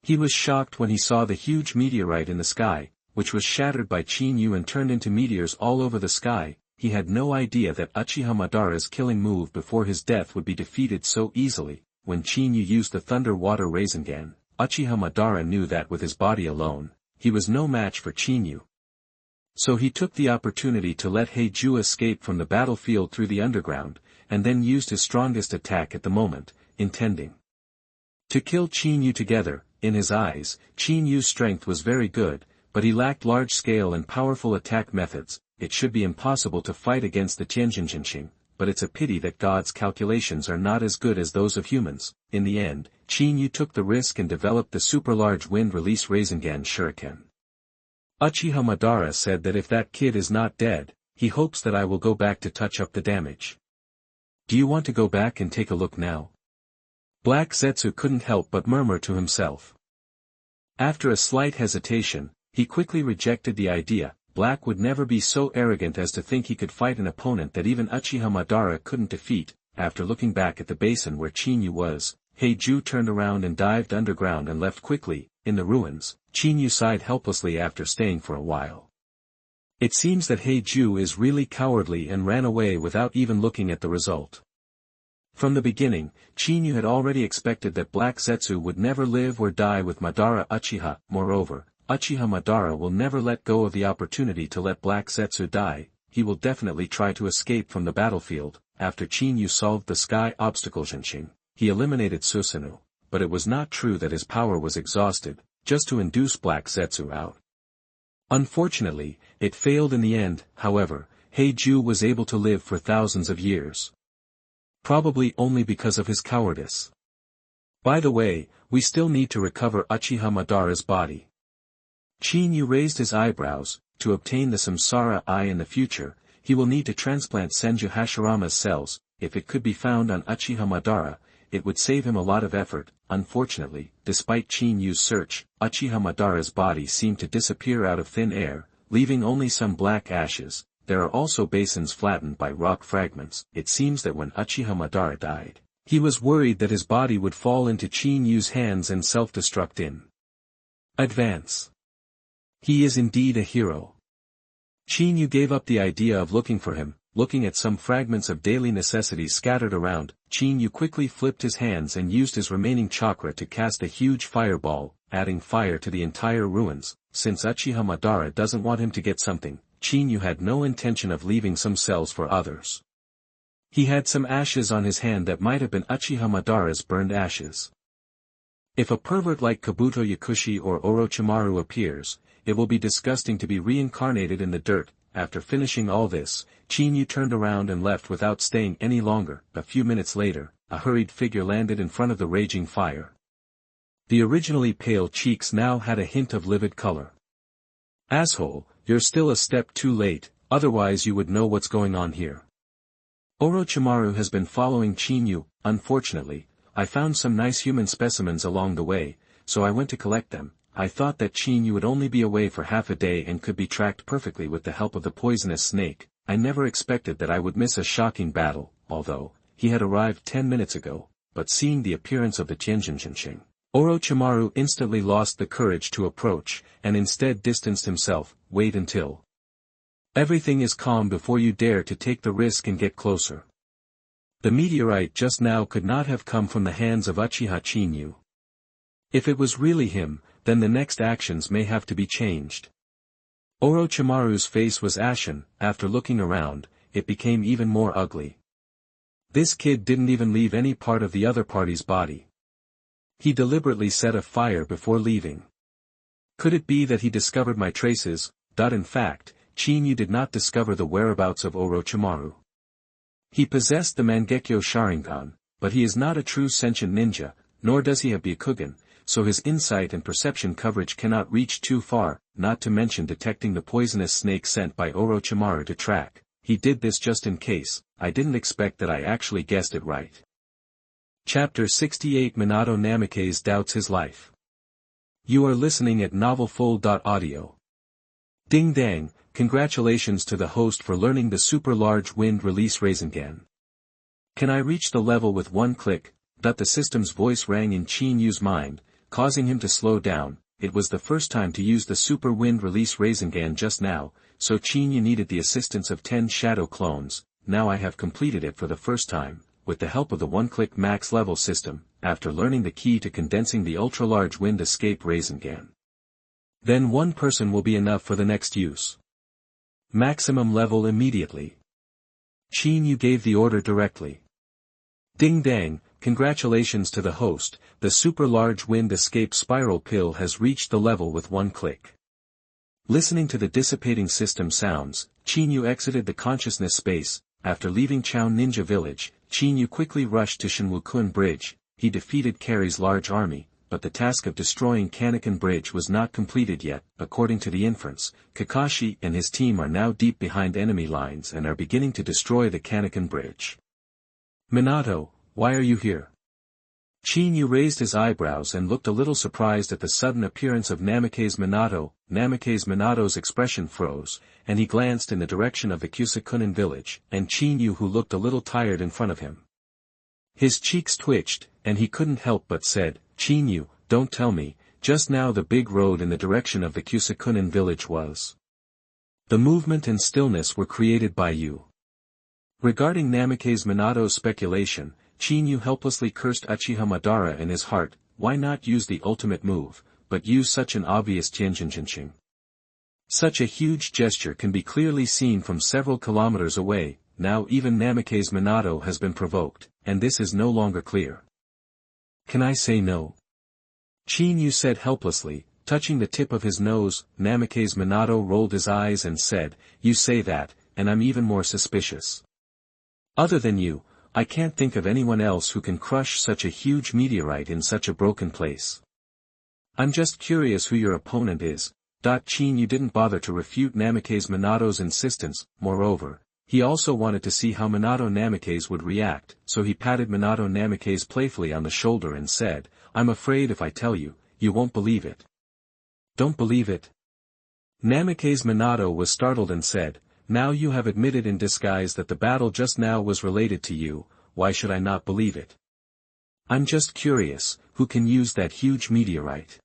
He was shocked when he saw the huge meteorite in the sky, which was shattered by Chinyu and turned into meteors all over the sky. He had no idea that Uchiha Madara's killing move before his death would be defeated so easily. When Chinyu used the Thunder Water Rasengan, Uchiha Madara knew that with his body alone, he was no match for Chinyu. So he took the opportunity to let Heiju escape from the battlefield through the underground, and then used his strongest attack at the moment, intending to kill Chinyu together. In his eyes, Chinyu's strength was very good, but he lacked large-scale and powerful attack methods. It should be impossible to fight against the Zhenxing, but it's a pity that God's calculations are not as good as those of humans. In the end, Chinyu took the risk and developed the super-large wind-release Rasengan Shuriken. Uchiha Madara said that if that kid is not dead, he hopes that I will go back to touch up the damage. Do you want to go back and take a look now? Black Zetsu couldn't help but murmur to himself. After a slight hesitation, he quickly rejected the idea. Black would never be so arrogant as to think he could fight an opponent that even Uchiha Madara couldn't defeat. After looking back at the basin where Chinyu was, Heiju turned around and dived underground and left quickly. In the ruins, Chinyu sighed helplessly after staying for a while. It seems that Heiju is really cowardly and ran away without even looking at the result. From the beginning, Chinyu had already expected that Black Zetsu would never live or die with Madara Uchiha. Moreover, Uchiha Madara will never let go of the opportunity to let Black Zetsu die. He will definitely try to escape from the battlefield. After Chinyu solved the sky obstacle Zhenxing, he eliminated Susanoo, but it was not true that his power was exhausted, just to induce Black Zetsu out. Unfortunately, it failed in the end. However, Heiju was able to live for thousands of years. Probably only because of his cowardice. By the way, we still need to recover Uchiha Madara's body. Chinyu raised his eyebrows. To obtain the Samsara Eye in the future, he will need to transplant Senju Hashirama's cells. If it could be found on Uchiha Madara, it would save him a lot of effort. Unfortunately, despite Chinyu's search, Uchiha Madara's body seemed to disappear out of thin air, leaving only some black ashes. There are also basins flattened by rock fragments. It seems that when Uchiha Madara died, he was worried that his body would fall into Chinyu's hands and self-destruct in advance. He is indeed a hero. Chinyu gave up the idea of looking for him. Looking at some fragments of daily necessities scattered around, Chinyu quickly flipped his hands and used his remaining chakra to cast a huge fireball, adding fire to the entire ruins. Since Uchiha Madara doesn't want him to get something, Chinyu had no intention of leaving some cells for others. He had some ashes on his hand that might have been Uchiha Madara's burned ashes. If a pervert like Kabuto Yakushi or Orochimaru appears, it will be disgusting to be reincarnated in the dirt. After finishing all this, Chinyu turned around and left without staying any longer. A few minutes later, a hurried figure landed in front of the raging fire. The originally pale cheeks now had a hint of livid color. Asshole, you're still a step too late, otherwise you would know what's going on here. Orochimaru has been following Chinyu. Unfortunately, I found some nice human specimens along the way, so I went to collect them. I thought that Chinyu would only be away for half a day and could be tracked perfectly with the help of the poisonous snake. I never expected that I would miss a shocking battle, although he had arrived 10 minutes ago, but seeing the appearance of the Zhenxing, Orochimaru instantly lost the courage to approach, and instead distanced himself. Wait until everything is calm before you dare to take the risk and get closer. The meteorite just now could not have come from the hands of Uchiha Chinyu. If it was really him, then the next actions may have to be changed. Orochimaru's face was ashen. After looking around, it became even more ugly. This kid didn't even leave any part of the other party's body. He deliberately set a fire before leaving. Could it be that he discovered my traces? In fact, Chinyu did not discover the whereabouts of Orochimaru. He possessed the Mangekyo Sharingan, but he is not a true sentient ninja, nor does he have Byakugan, so his insight and perception coverage cannot reach too far, not to mention detecting the poisonous snake sent by Orochimaru to track. He did this just in case. I didn't expect that I actually guessed it right. Chapter 68 Minato Namikaze doubts his life. You are listening at novelfull.audio. Ding dang, congratulations to the host for learning the super large wind release Rasengan. Can I reach the level with one click? The system's voice rang in Yu's mind, causing him to slow down. It was the first time to use the super wind release Rasengan just now, so Yu needed the assistance of 10 shadow clones. Now I have completed it for the first time, with the help of the one-click max level system, after learning the key to condensing the ultra-large wind escape Rasengan. Then one person will be enough for the next use. Maximum level immediately. Yu gave the order directly. Ding dang, congratulations to the host, the super large wind escape spiral pill has reached the level with one click. Listening to the dissipating system sounds, Yu exited the consciousness space. After leaving Chao Ninja Village, Yu quickly rushed to Shinwukun Bridge. He defeated Carrie's large army, but the task of destroying Kaneken Bridge was not completed yet. According to the inference, Kakashi and his team are now deep behind enemy lines and are beginning to destroy the Kaneken Bridge. Minato, why are you here? Yu raised his eyebrows and looked a little surprised at the sudden appearance of Namikaze Minato. Namikaze Minato's expression froze, and he glanced in the direction of the Kusakunin village, and Yu who looked a little tired in front of him. His cheeks twitched, and he couldn't help but said, Yu, don't tell me, just now the big road in the direction of the Kusakunin village was. The movement and stillness were created by you. Regarding Namikaze Minato's speculation, Yu helplessly cursed Uchiha Madara in his heart. Why not use the ultimate move, but use such an obvious Zhenxing? Such a huge gesture can be clearly seen from several kilometers away. Now even Namikaze Minato has been provoked, and this is no longer clear. Can I say no? Yu said helplessly, touching the tip of his nose. Namikaze Minato rolled his eyes and said, you say that, and I'm even more suspicious. Other than you, I can't think of anyone else who can crush such a huge meteorite in such a broken place. I'm just curious who your opponent is. Yu didn't bother to refute Namikaze Minato's insistence. Moreover, he also wanted to see how Minato Namikaze would react, so he patted Minato Namikaze playfully on the shoulder and said, I'm afraid if I tell you, you won't believe it. Don't believe it? Namikaze Minato was startled and said, now you have admitted in disguise that the battle just now was related to you. Why should I not believe it? I'm just curious, who can use that huge meteorite?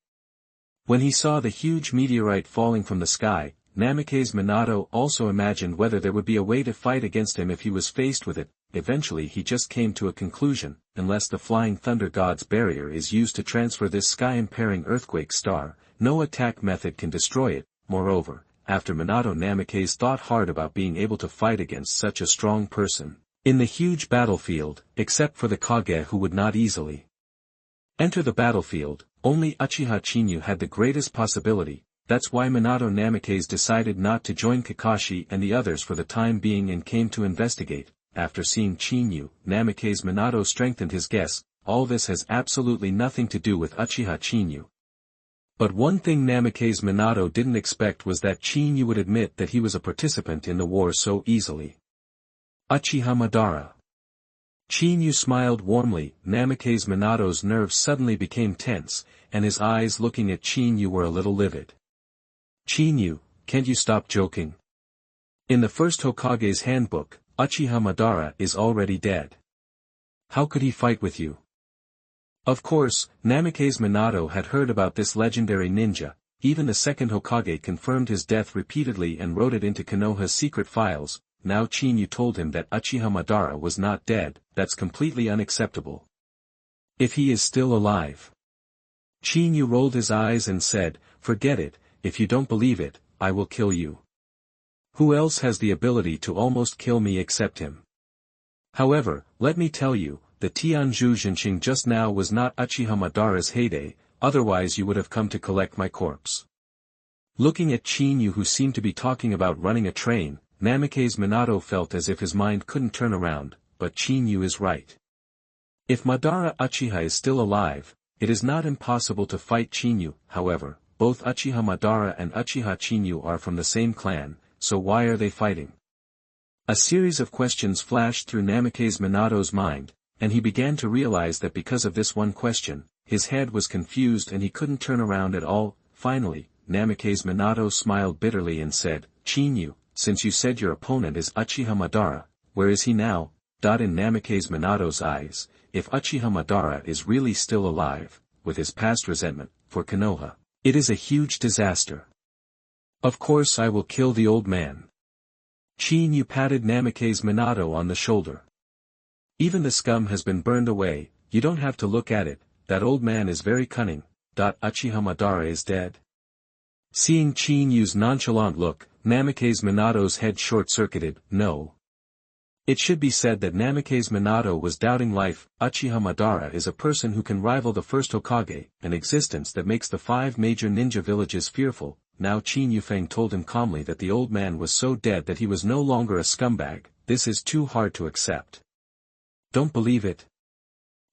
When he saw the huge meteorite falling from the sky, Namikaze Minato also imagined whether there would be a way to fight against him if he was faced with it. Eventually he just came to a conclusion, unless the Flying Thunder God's barrier is used to transfer this sky-impairing earthquake star, no attack method can destroy it. Moreover, after Minato Namikaze thought hard about being able to fight against such a strong person, in the huge battlefield, except for the Kage who would not easily enter the battlefield, only Uchiha Chinyu had the greatest possibility. That's why Minato Namikaze decided not to join Kakashi and the others for the time being and came to investigate. After seeing Chinyu, Namikaze Minato strengthened his guess. All this has absolutely nothing to do with Uchiha Chinyu. But one thing Namikaze Minato didn't expect was that Chinyu would admit that he was a participant in the war so easily. Uchiha Madara. Chinyu smiled warmly. Namikaze Minato's nerves suddenly became tense, and his eyes looking at Chinyu were a little livid. Chinyu, can't you stop joking? In the first Hokage's handbook, Uchiha Madara is already dead. How could he fight with you? Of course, Namikaze Minato had heard about this legendary ninja. Even the second Hokage confirmed his death repeatedly and wrote it into Konoha's secret files. Now Chinyu told him that Uchiha Madara was not dead. That's completely unacceptable. If he is still alive. Chinyu rolled his eyes and said, forget it, if you don't believe it, I will kill you. Who else has the ability to almost kill me except him? However, let me tell you, the Tianzhu Zhenxing just now was not Uchiha Madara's heyday, otherwise you would have come to collect my corpse. Looking at Chinyu who seemed to be talking about running a train, Namikaze Minato felt as if his mind couldn't turn around, but Chinyu is right. If Madara Uchiha is still alive, it is not impossible to fight Chinyu. However, both Uchiha Madara and Uchiha Chinyu are from the same clan, so why are they fighting? A series of questions flashed through Namikaze Minato's mind, and he began to realize that because of this one question, his head was confused and he couldn't turn around at all. Finally, Namikaze Minato smiled bitterly and said, Chinyu, since you said your opponent is Uchiha Madara, where is he now? In Namikaze Minato's eyes, if Uchiha Madara is really still alive, with his past resentment for Konoha, it is a huge disaster. Of course I will kill the old man. Chinyu patted Namikaze Minato on the shoulder. Even the scum has been burned away, you don't have to look at it, that old man is very cunning. Uchiha Madara is dead. Seeing Chinyu's nonchalant look, Namikaze Minato's head short-circuited. No. It should be said that Namikaze Minato was doubting life. Uchiha Madara is a person who can rival the first Hokage, an existence that makes the 5 major ninja villages fearful. Now Qin Yufeng told him calmly that the old man was so dead that he was no longer a scumbag. This is too hard to accept. Don't believe it?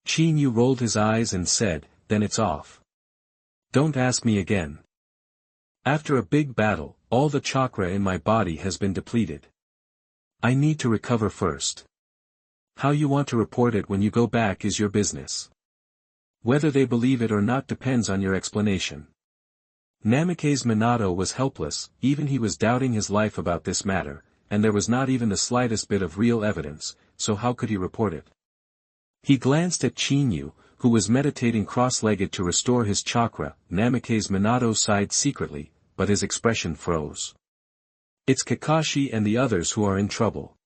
Qin Yu rolled his eyes and said, then it's off. Don't ask me again. After a big battle, all the chakra in my body has been depleted. I need to recover first. How you want to report it when you go back is your business. Whether they believe it or not depends on your explanation. Namikaze Minato was helpless, even he was doubting his life about this matter, and there was not even the slightest bit of real evidence, so how could he report it? He glanced at Chinyu, who was meditating cross-legged to restore his chakra. Namikaze Minato sighed secretly, but his expression froze. It's Kakashi and the others who are in trouble.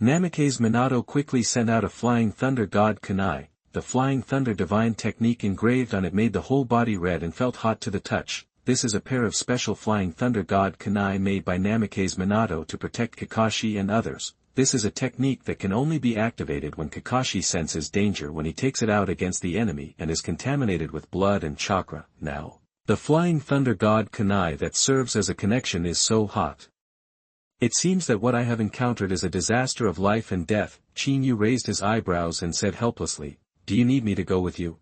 Namikaze Minato quickly sent out a Flying Thunder God Kunai. The Flying Thunder divine technique engraved on it made the whole body red and felt hot to the touch. This is a pair of special Flying Thunder God Kunai made by Namikaze Minato to protect Kakashi and others. This is a technique that can only be activated when Kakashi senses danger when he takes it out against the enemy and is contaminated with blood and chakra. Now, the Flying Thunder God Kunai that serves as a connection is so hot. It seems that what I have encountered is a disaster of life and death. Chinyu raised his eyebrows and said helplessly, do you need me to go with you?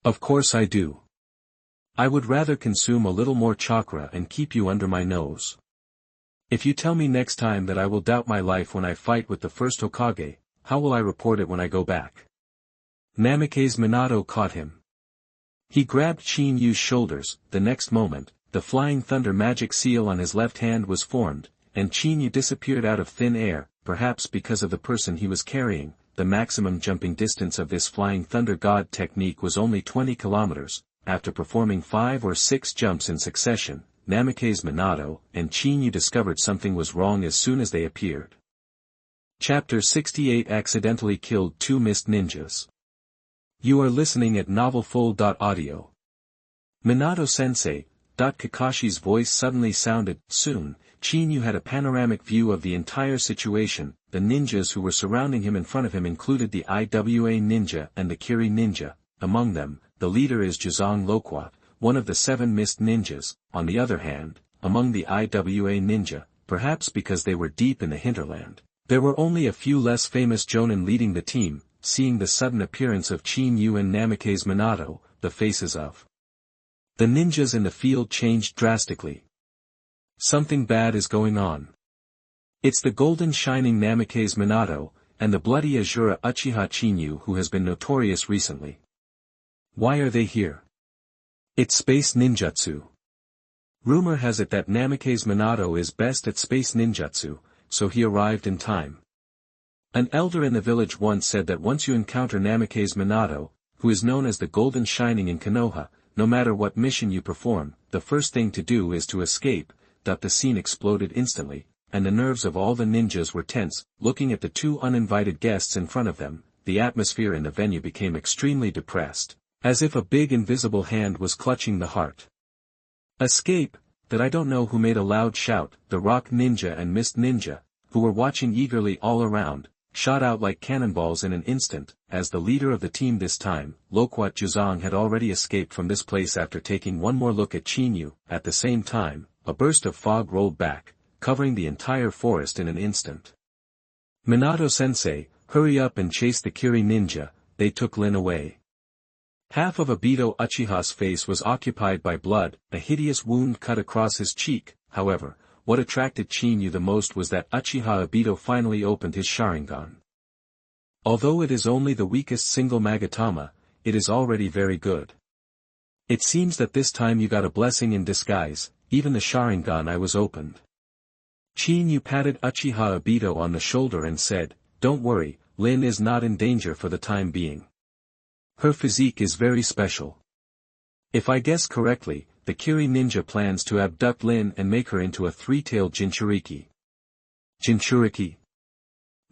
Of course I do. I would rather consume a little more chakra and keep you under my nose. If you tell me next time that I will doubt my life when I fight with the first Hokage, how will I report it when I go back? Namikaze Minato caught him. He grabbed Chinyu's shoulders. The next moment, the Flying Thunder magic seal on his left hand was formed, and Chinyu disappeared out of thin air, perhaps because of the person he was carrying. The maximum jumping distance of this Flying Thunder God technique was only 20 kilometers. After performing 5 or 6 jumps in succession, Namikaze Minato and Chinyu discovered something was wrong as soon as they appeared. Chapter 68 Accidentally Killed 2 Mist Ninjas. You are listening at novelfull.audio. Minato-sensei. Kakashi's voice suddenly sounded. Soon, Chinyu had a panoramic view of the entire situation. The ninjas who were surrounding him in front of him included the Iwa ninja and the Kiri ninja. Among them, the leader is Zhang Loquat, one of the 7 mist ninjas. On the other hand, among the Iwa ninja, perhaps because they were deep in the hinterland, there were only a few less famous jonin leading the team. Seeing the sudden appearance of Chinyu and Namikaze Minato, the faces of the ninjas in the field changed drastically. Something bad is going on. It's the golden shining Namikaze Minato, and the bloody Azura Uchiha Chinyu who has been notorious recently. Why are they here? It's space ninjutsu. Rumor has it that Namikaze Minato is best at space ninjutsu, so he arrived in time. An elder in the village once said that once you encounter Namikaze Minato, who is known as the Golden Shining in Konoha, no matter what mission you perform, the first thing to do is to escape. The scene exploded instantly, and the nerves of all the ninjas were tense. Looking at the 2 uninvited guests in front of them, the atmosphere in the venue became extremely depressed, as if a big invisible hand was clutching the heart. Escape? That I don't know who made a loud shout. The Rock Ninja and Mist Ninja, who were watching eagerly all around, shot out like cannonballs in an instant. As the leader of the team this time, Loquat Zhang had already escaped from this place after taking one more look at Chinyu. At the same time, a burst of fog rolled back, covering the entire forest in an instant. Minato-sensei, hurry up and chase the Kiri ninja. They took Lin away. Half of Obito Uchiha's face was occupied by blood, a hideous wound cut across his cheek. However, what attracted Chinyu the most was that Uchiha Obito finally opened his Sharingan. Although it is only the weakest single Magatama, it is already very good. It seems that this time you got a blessing in disguise. Even the Sharingan I was opened. Chin-yu patted Uchiha Obito on the shoulder and said, "Don't worry, Lin is not in danger for the time being. Her physique is very special. If I guess correctly, the Kiri ninja plans to abduct Lin and make her into a three-tailed Jinchuriki." Jinchuriki?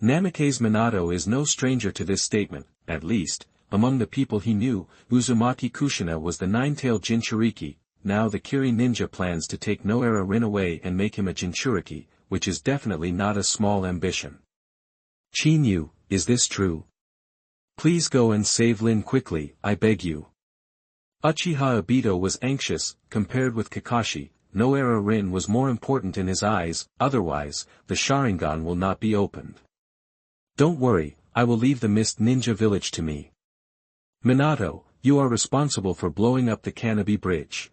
Namikaze Minato is no stranger to this statement, at least, among the people he knew. Uzumaki Kushina was the nine-tailed Jinchuriki. Now the Kiri ninja plans to take Noara Rin away and make him a Jinchuriki, which is definitely not a small ambition. Chin-yu, is this true? Please go and save Lin quickly, I beg you. Uchiha Obito was anxious. Compared with Kakashi, Noara Rin was more important in his eyes, otherwise, the Sharingan will not be opened. Don't worry, I will leave the Mist Ninja village to me. Minato, you are responsible for blowing up the Kanabi Bridge.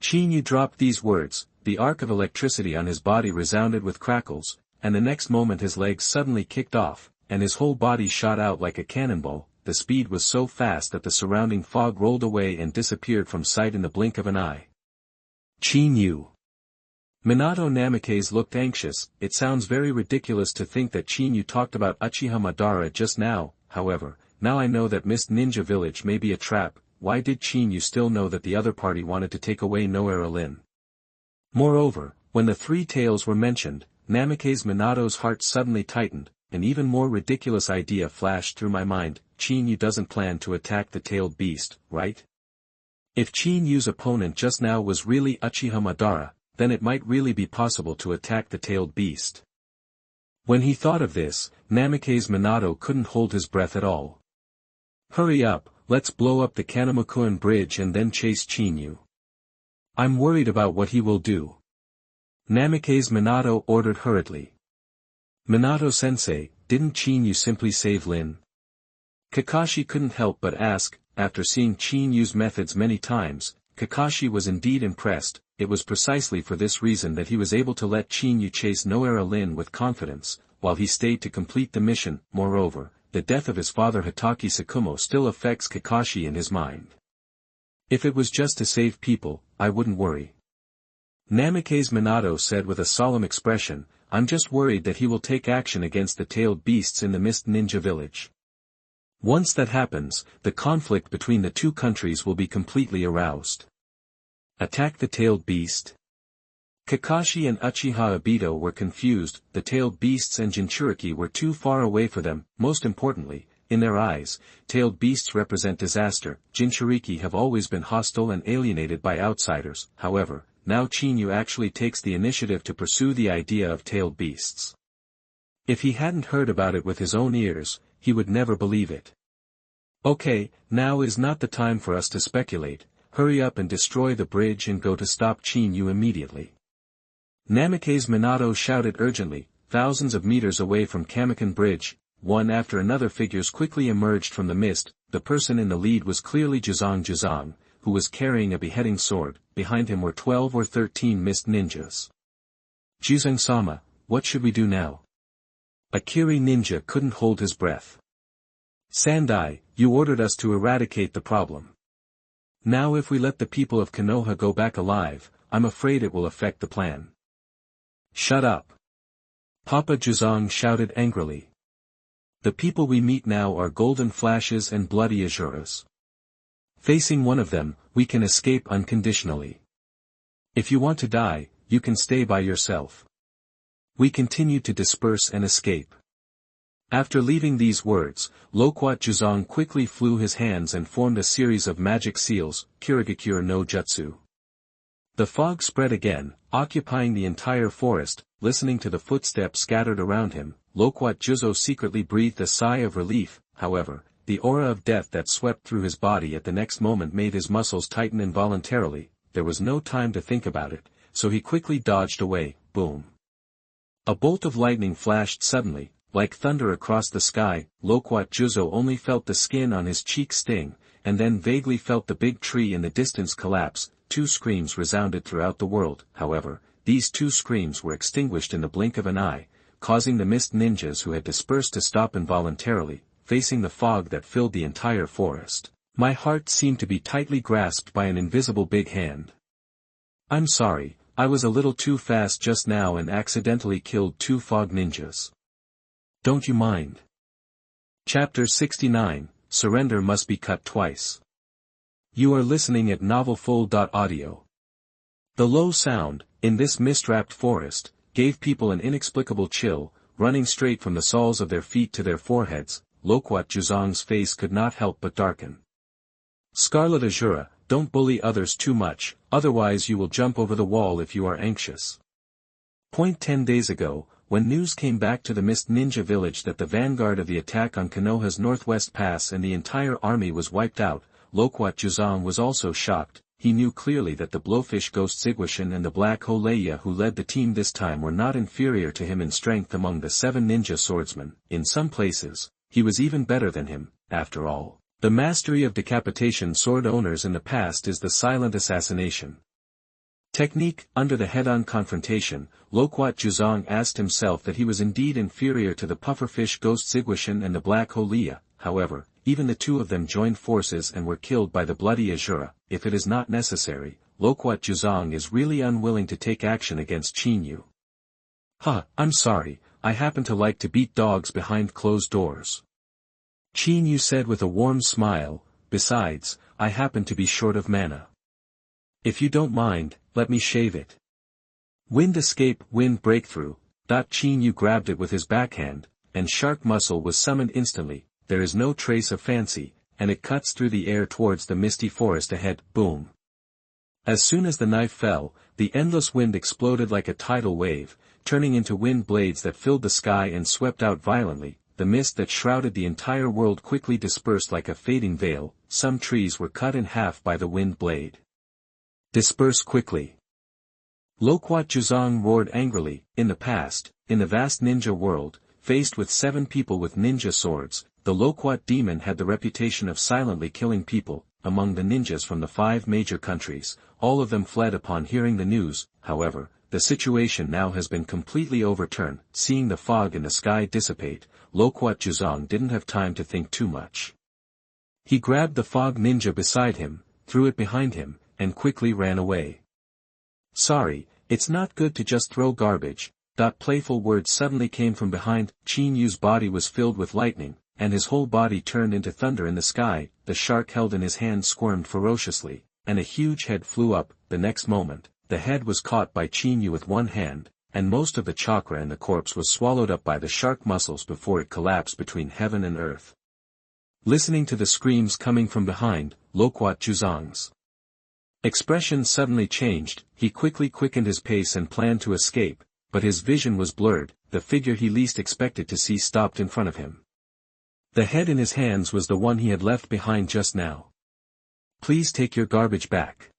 Chin-yu dropped these words, the arc of electricity on his body resounded with crackles, and the next moment his legs suddenly kicked off, and his whole body shot out like a cannonball. The speed was so fast that the surrounding fog rolled away and disappeared from sight in the blink of an eye. Chin-yu. Minato Namikaze looked anxious. It sounds very ridiculous to think that Chin-yu talked about Uchiha Madara just now. However, now I know that Mist Ninja Village may be a trap. Why did Chin-yu still know that the other party wanted to take away Noara Lin? Moreover, when the three tails were mentioned, Namikaze Minato's heart suddenly tightened. An even more ridiculous idea flashed through my mind. Chin-yu doesn't plan to attack the tailed beast, right? If Chin-yu's opponent just now was really Uchiha Madara, then it might really be possible to attack the tailed beast. When he thought of this, Namikaze Minato couldn't hold his breath at all. Hurry up, let's blow up the Kanamakuen bridge and then chase Chin-yu. I'm worried about what he will do. Namikaze Minato ordered hurriedly. Minato-sensei, didn't Chin-yu simply save Lin? Kakashi couldn't help but ask. After seeing Chin-yu's methods many times, Kakashi was indeed impressed. It was precisely for this reason that he was able to let Chin-yu chase Noara Lin with confidence, while he stayed to complete the mission. Moreover, the death of his father Hatake Sakumo still affects Kakashi in his mind. If it was just to save people, I wouldn't worry. Namikaze Minato said with a solemn expression, I'm just worried that he will take action against the tailed beasts in the Mist Ninja Village. Once that happens, the conflict between the two countries will be completely aroused. Attack the tailed beast? Kakashi and Uchiha Obito were confused. The tailed beasts and Jinchuriki were too far away for them. Most importantly, in their eyes, tailed beasts represent disaster. Jinchuriki have always been hostile and alienated by outsiders. However, now Chin-yu actually takes the initiative to pursue the idea of tailed beasts. If he hadn't heard about it with his own ears, he would never believe it. Okay, now is not the time for us to speculate. Hurry up and destroy the bridge and go to stop Chin-yu immediately. Namikaze Minato shouted urgently. Thousands of meters away from Kamakan Bridge, one after another figures quickly emerged from the mist. The person in the lead was clearly Zhenxing, who was carrying a beheading sword. Behind him were 12 or 13 mist ninjas. Zhenxing-sama, what should we do now? A Kiri ninja couldn't hold his breath. Sandai, you ordered us to eradicate the problem. Now if we let the people of Konoha go back alive, I'm afraid it will affect the plan. Shut up. Papa Zhenxing shouted angrily. The people we meet now are golden flashes and bloody azuras. Facing one of them, we can escape unconditionally. If you want to die, you can stay by yourself. We continued to disperse and escape. After leaving these words, Loquat Zhenxing quickly flew his hands and formed a series of magic seals, Kirigakure no Jutsu. The fog spread again, occupying the entire forest. Listening to the footsteps scattered around him, Loquat Juzo secretly breathed a sigh of relief. However, the aura of death that swept through his body at the next moment made his muscles tighten involuntarily. There was no time to think about it, so he quickly dodged away. Boom. A bolt of lightning flashed suddenly, like thunder across the sky. Loquat Juzo only felt the skin on his cheek sting, and then vaguely felt the big tree in the distance collapse. Two screams resounded throughout the world. However, these two screams were extinguished in the blink of an eye, causing the mist ninjas who had dispersed to stop involuntarily, facing the fog that filled the entire forest. My heart seemed to be tightly grasped by an invisible big hand. I'm sorry, I was a little too fast just now and accidentally killed 2 fog ninjas. Don't you mind? Chapter 69, Surrender Must Be Cut Twice. You are listening at novelfull.audio. The low sound, in this mist-wrapped forest, gave people an inexplicable chill, running straight from the soles of their feet to their foreheads. Loquat Zhuzang's face could not help but darken. Scarlet Azura, don't bully others too much, otherwise you will jump over the wall if you are anxious. 10 days ago, when news came back to the Mist Ninja village that the vanguard of the attack on Konoha's northwest pass and the entire army was wiped out, Loquat Zhuzang was also shocked. He knew clearly that the Blowfish Ghost Zigwashin and the Black Holeya who led the team this time were not inferior to him in strength among the 7 ninja swordsmen. In some places, he was even better than him. After all, the mastery of decapitation sword owners in the past is the silent assassination technique. Under the head-on confrontation, Loquat Zhuzang asked himself that he was indeed inferior to the Pufferfish Ghost Zigwashin and the Black Holeya. However, even the 2 of them joined forces and were killed by the bloody Azura. If it is not necessary, Loquat Zhuzang is really unwilling to take action against Chinyu. I'm sorry, I happen to like to beat dogs behind closed doors. Chinyu said with a warm smile, besides, I happen to be short of mana. If you don't mind, let me shave it. Wind escape, wind breakthrough. Chinyu grabbed it with his backhand, and shark muscle was summoned instantly. There is no trace of fancy, and it cuts through the air towards the misty forest ahead. Boom. As soon as the knife fell, the endless wind exploded like a tidal wave, turning into wind blades that filled the sky and swept out violently. The mist that shrouded the entire world quickly dispersed like a fading veil. Some trees were cut in half by the wind blade. Disperse quickly. Loquat Zhuzang roared angrily. In the past, in the vast ninja world, faced with 7 people with ninja swords, the Loquat demon had the reputation of silently killing people. Among the ninjas from the 5 major countries, all of them fled upon hearing the news. However, the situation now has been completely overturned. Seeing the fog in the sky dissipate, Loquat Zhuzang didn't have time to think too much. He grabbed the fog ninja beside him, threw it behind him, and quickly ran away. Sorry, it's not good to just throw garbage. Playful words suddenly came from behind. Chinyu's body was filled with lightning, and his whole body turned into thunder in the sky. The shark held in his hand squirmed ferociously, and a huge head flew up. The next moment, the head was caught by Chinyu with one hand, and most of the chakra in the corpse was swallowed up by the shark muscles before it collapsed between heaven and earth. Listening to the screams coming from behind, Loquat Zhuzang's expression suddenly changed. He quickly quickened his pace and planned to escape, but his vision was blurred. The figure he least expected to see stopped in front of him. The head in his hands was the one he had left behind just now. Please take your garbage back.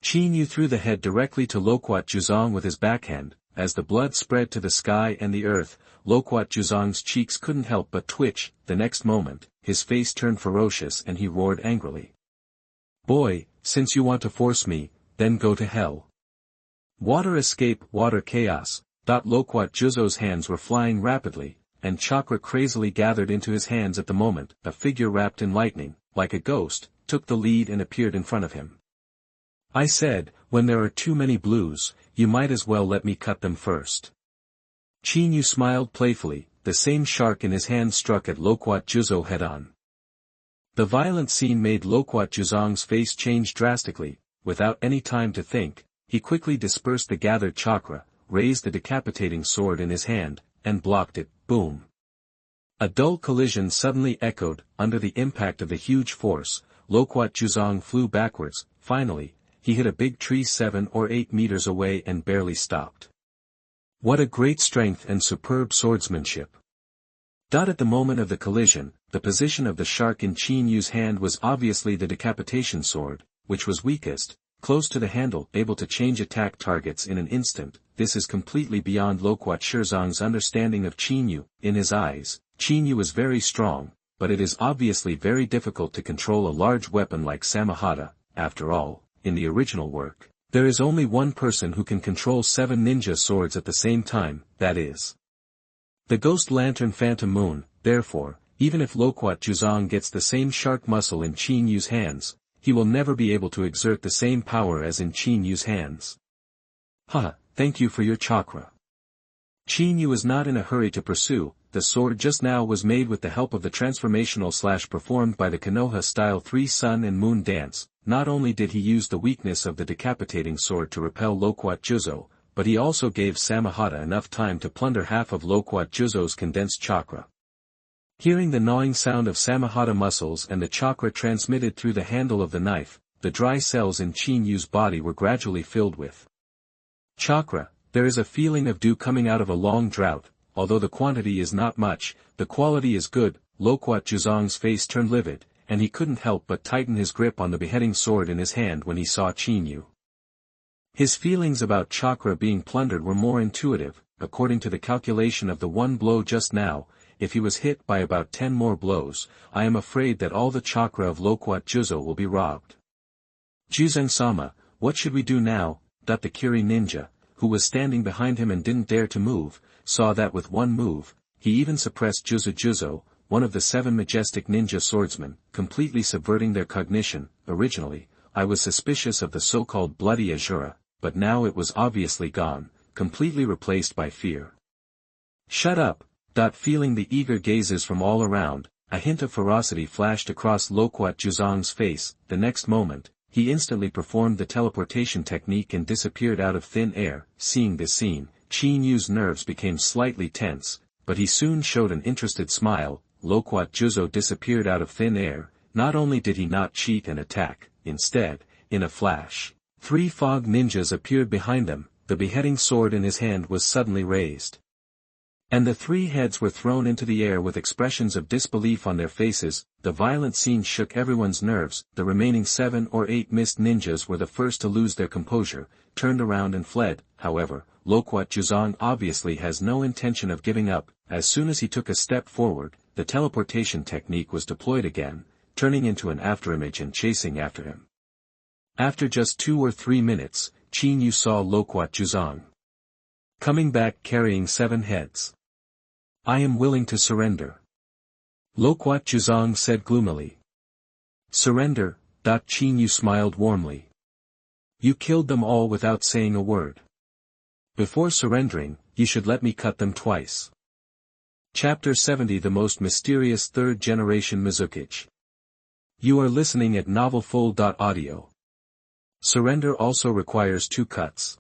Chinyu threw the head directly to Loquat Zhuzang with his backhand. As the blood spread to the sky and the earth, Loquat Zhuzang's cheeks couldn't help but twitch. The next moment, his face turned ferocious and he roared angrily. Boy, since you want to force me, then go to hell. Water escape, water chaos. Loquat Zhuzang's hands were flying rapidly, and chakra crazily gathered into his hands at the moment. A figure wrapped in lightning, like a ghost, took the lead and appeared in front of him. I said, when there are too many blues, you might as well let me cut them first. Chinyu smiled playfully. The same shark in his hand struck at Loquat Zhuzang head-on. The violent scene made Loquat Zhuzang's face change drastically. Without any time to think, he quickly dispersed the gathered chakra, raised the decapitating sword in his hand, and blocked it. Boom. A dull collision suddenly echoed. Under the impact of the huge force, Loquat Zhuzang flew backwards. Finally, he hit a big tree 7 or 8 meters away and barely stopped. What a great strength and superb swordsmanship. At the moment of the collision, the position of the shark in Chinyu's hand was obviously the decapitation sword, which was weakest, close to the handle, able to change attack targets in an instant. This is completely beyond Loquat Zhuzang's understanding of Chinyu. In his eyes, Chinyu is very strong, but it is obviously very difficult to control a large weapon like Samahata. After all, in the original work, there is only one person who can control 7 ninja swords at the same time, that is the Ghost Lantern Phantom Moon. Therefore, even if Loquat Zhuzang gets the same shark muscle in Chinyu's hands, he will never be able to exert the same power as in Chinyu's hands. Haha, thank you for your chakra. Qin Yu was not in a hurry to pursue. The sword just now was made with the help of the transformational / performed by the Konoha-style 3 Sun and Moon dance. Not only did he use the weakness of the decapitating sword to repel Loquat Juzo, but he also gave Samahata enough time to plunder half of Loquat Juzo's condensed chakra. Hearing the gnawing sound of Samahata muscles and the chakra transmitted through the handle of the knife, the dry cells in Qin Yu's body were gradually filled with chakra. There is a feeling of dew coming out of a long drought. Although the quantity is not much, the quality is good. Loquat Juzong's face turned livid, and he couldn't help but tighten his grip on the beheading sword in his hand when he saw Qin Yu. His feelings about chakra being plundered were more intuitive. According to the calculation of the one blow just now, if he was hit by about 10 more blows, I am afraid that all the chakra of Loquat Juzo will be robbed. Juzong-sama, what should we do now? The Kiri ninja, who was standing behind him and didn't dare to move, saw that with one move, he even suppressed Juzo, one of the 7 majestic ninja swordsmen, completely subverting their cognition. Originally, I was suspicious of the so-called bloody Azura, but now it was obviously gone, completely replaced by fear. Shut up! Feeling the eager gazes from all around, a hint of ferocity flashed across Loquat Juzong's face. The next moment, he instantly performed the teleportation technique and disappeared out of thin air. Seeing this scene, Qin Yu's nerves became slightly tense, but he soon showed an interested smile. Loquat Juzo disappeared out of thin air. Not only did he not cheat and attack, instead, in a flash, 3 fog ninjas appeared behind them. The beheading sword in his hand was suddenly raised, and the 3 heads were thrown into the air with expressions of disbelief on their faces. The violent scene shook everyone's nerves. The remaining 7 or 8 mist ninjas were the first to lose their composure, turned around and fled. However, Loquat Juzong obviously has no intention of giving up. As soon as he took a step forward, the teleportation technique was deployed again, turning into an afterimage and chasing after him. After just 2 or 3 minutes, Qin Yu saw Loquat Juzong coming back carrying 7 heads. I am willing to surrender. Loquat Juzong said gloomily. Surrender? Qin Yu smiled warmly. You killed them all without saying a word. Before surrendering, you should let me cut them twice. Chapter 70 The Most Mysterious Third Generation Mizukage. You are listening at novelfull.audio. Surrender also requires 2 cuts.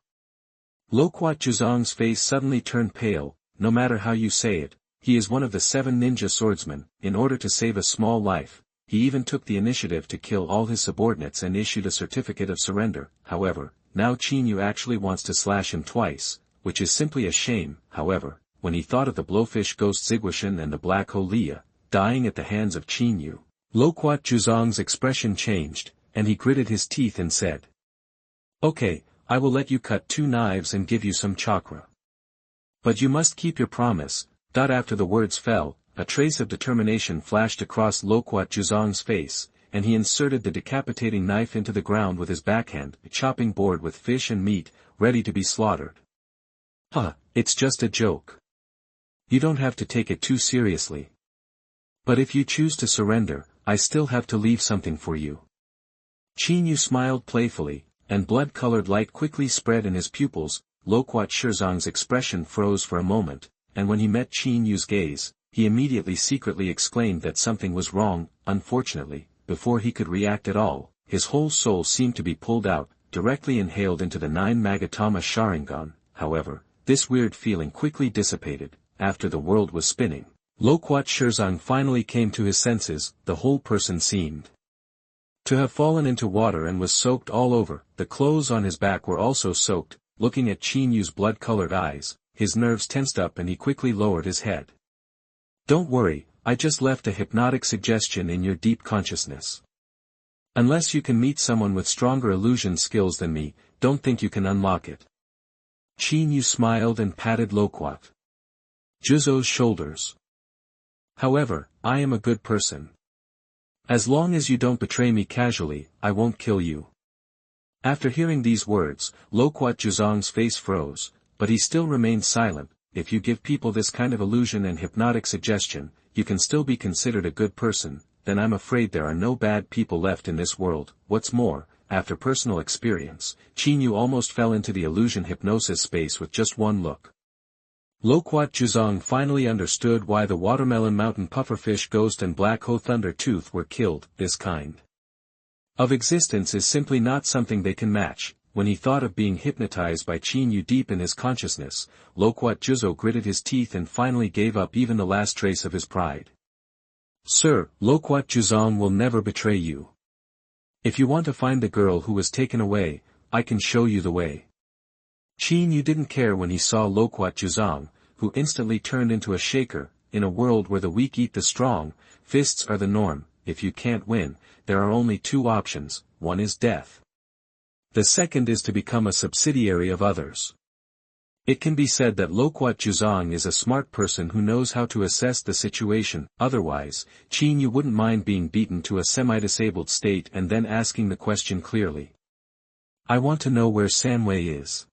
Loquat Juzong's face suddenly turned pale. No matter how you say it, he is one of the 7 ninja swordsmen. In order to save a small life, he even took the initiative to kill all his subordinates and issued a certificate of surrender. However, now Qin Yu actually wants to slash him twice, which is simply a shame. However, when he thought of the blowfish ghost Ziguishan and the black hole Leah, dying at the hands of Qin Yu, Loquat Juzong's expression changed, and he gritted his teeth and said, Okay, I will let you cut 2 knives and give you some chakra. But you must keep your promise. After the words fell, a trace of determination flashed across Loquat Juzong's face, and he inserted the decapitating knife into the ground with his backhand, a chopping board with fish and meat, ready to be slaughtered. It's just a joke. You don't have to take it too seriously. But if you choose to surrender, I still have to leave something for you. Qin Yu smiled playfully, and blood-colored light quickly spread in his pupils. Loquat Juzong's expression froze for a moment, and when he met Qin Yu's gaze, he immediately secretly exclaimed that something was wrong. Unfortunately, before he could react at all, his whole soul seemed to be pulled out, directly inhaled into the 9 Magatama Sharingan. However, this weird feeling quickly dissipated. After the world was spinning, Loquat Juzong finally came to his senses. The whole person seemed to have fallen into water and was soaked all over. The clothes on his back were also soaked. Looking at Qin Yu's blood-colored eyes, his nerves tensed up and he quickly lowered his head. Don't worry, I just left a hypnotic suggestion in your deep consciousness. Unless you can meet someone with stronger illusion skills than me, don't think you can unlock it. Qin Yu smiled and patted Loquat Juzo's shoulders. However, I am a good person. As long as you don't betray me casually, I won't kill you. After hearing these words, Loquat Juzong's face froze, but he still remained silent. If you give people this kind of illusion and hypnotic suggestion, you can still be considered a good person, then I'm afraid there are no bad people left in this world. What's more, after personal experience, Qinyu almost fell into the illusion hypnosis space with just one look. Loquat Zhuzong finally understood why the watermelon mountain pufferfish ghost and black hoe thunder tooth were killed. This kind of existence is simply not something they can match. When he thought of being hypnotized by Qinyu deep in his consciousness, Loquat Zhuzong gritted his teeth and finally gave up even the last trace of his pride. Sir, Loquat Zhuzong will never betray you. If you want to find the girl who was taken away, I can show you the way. Qinyu didn't care when he saw Loquat Zhuzong, who instantly turned into a shaker. In a world where the weak eat the strong, fists are the norm. If you can't win, there are only two options. One is death. The second is to become a subsidiary of others. It can be said that Loquat Zhuzong is a smart person who knows how to assess the situation. Otherwise, Qinyu wouldn't mind being beaten to a semi-disabled state and then asking the question clearly. I want to know where Sanwei is.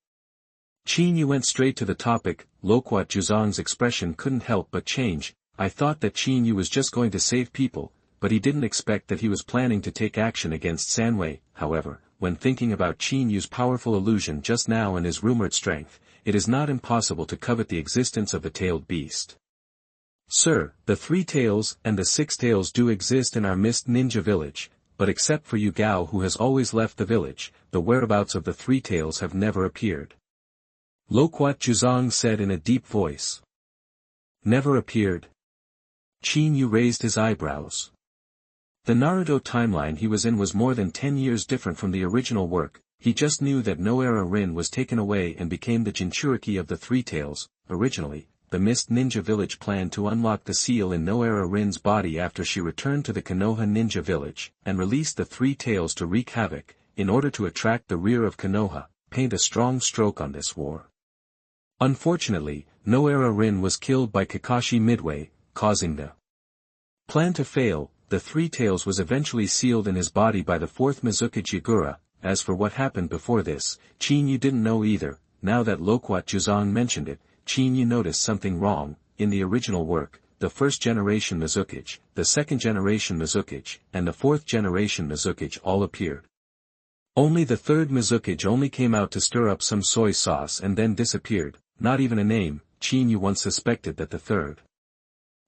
Qinyu went straight to the topic. Loquat Zhuzong's expression couldn't help but change. I thought that Qinyu was just going to save people, but he didn't expect that he was planning to take action against Sanwei. However, when thinking about Qinyu's powerful illusion just now and his rumored strength, it is not impossible to covet the existence of the tailed beast. Sir, the 3 tails and the 6 tails do exist in our mist ninja village, but except for Yu Gao who has always left the village, the whereabouts of the 3 tails have never appeared. Loquat Zhuzong said in a deep voice. Never appeared? Qinyu raised his eyebrows. The Naruto timeline he was in was more than 10 years different from the original work. He just knew that Noera Rin was taken away and became the Jinchuriki of the 3 tails. Originally, the Mist Ninja Village planned to unlock the seal in Noera Rin's body after she returned to the Konoha Ninja Village, and release the 3 tails to wreak havoc, in order to attract the rear of Konoha, paint a strong stroke on this war. Unfortunately, Noera Rin was killed by Kakashi midway, causing the plan to fail. The 3 tails was eventually sealed in his body by the 4th Mizukage Yagura. As for what happened before this, Qinyu didn't know either. Now that Loquat Zhuzong mentioned it, Qinyu noticed something wrong. In the original work, the 1st generation Mizukage, the 2nd generation Mizukage, and the 4th generation Mizukage all appeared. Only the 3rd Mizukage only came out to stir up some soy sauce and then disappeared. Not even a name. Qinyu once suspected that the 3rd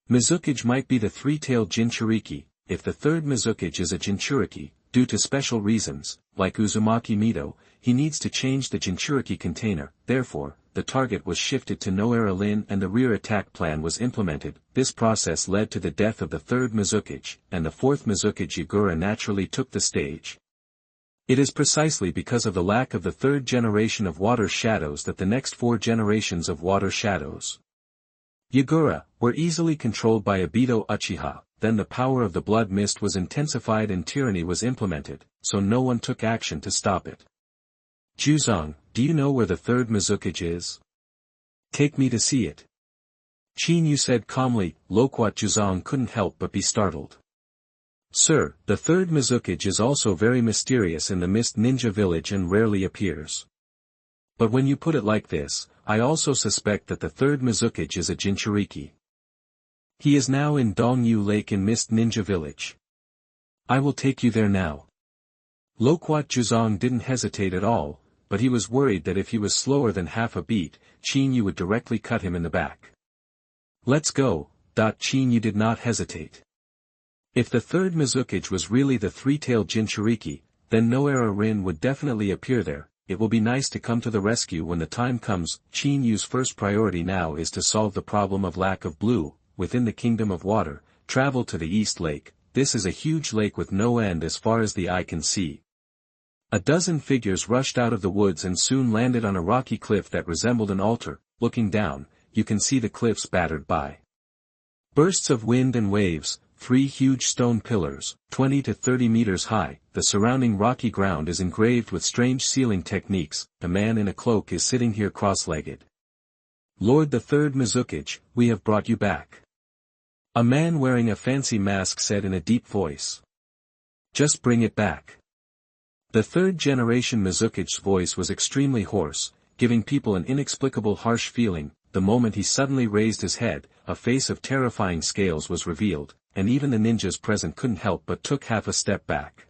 Mizukage might be the 3-tailed Jinchuriki. If the 3rd Mizukage is a Jinchuriki, due to special reasons, like Uzumaki Mido, he needs to change the Jinchuriki container. Therefore, the target was shifted to Noera Rin and the rear attack plan was implemented. This process led to the death of the 3rd Mizukage, and the 4th Mizukage Yagura naturally took the stage. It is precisely because of the lack of the 3rd generation of water shadows that the next 4 generations of water shadows Yagura were easily controlled by Obito Uchiha. Then the power of the blood mist was intensified and tyranny was implemented, so no one took action to stop it. Zhuzong, do you know where the 3rd Mizukage is? Take me to see it. Qinyu said calmly. Loquat Zhuzong couldn't help but be startled. Sir, the 3rd Mizukage is also very mysterious in the Mist Ninja Village and rarely appears. But when you put it like this, I also suspect that the 3rd Mizukage is a Jinchuriki. He is now in Dongyu Lake in Mist Ninja Village. I will take you there now. Loquat Zhuzong didn't hesitate at all, but he was worried that if he was slower than half a beat, Qinyu would directly cut him in the back. Let's go. Qinyu did not hesitate. If the 3rd Mizukage was really the 3-tailed Jinchuriki, then Noera Rin would definitely appear there. It will be nice to come to the rescue when the time comes. Qinyu's first priority now is to solve the problem of lack of blue. Within the Kingdom of Water, travel to the East Lake. This is a huge lake with no end as far as the eye can see. A dozen figures rushed out of the woods and soon landed on a rocky cliff that resembled an altar. Looking down, you can see the cliffs battered by bursts of wind and waves. 3 huge stone pillars, 20 to 30 meters high. The surrounding rocky ground is engraved with strange sealing techniques. A man in a cloak is sitting here cross-legged. Lord the 3rd Mizukage, we have brought you back. A man wearing a fancy mask said in a deep voice. Just bring it back. The 3rd generation Mizukage's voice was extremely hoarse, giving people an inexplicable harsh feeling. The moment he suddenly raised his head, a face of terrifying scales was revealed, and even the ninjas present couldn't help but took half a step back.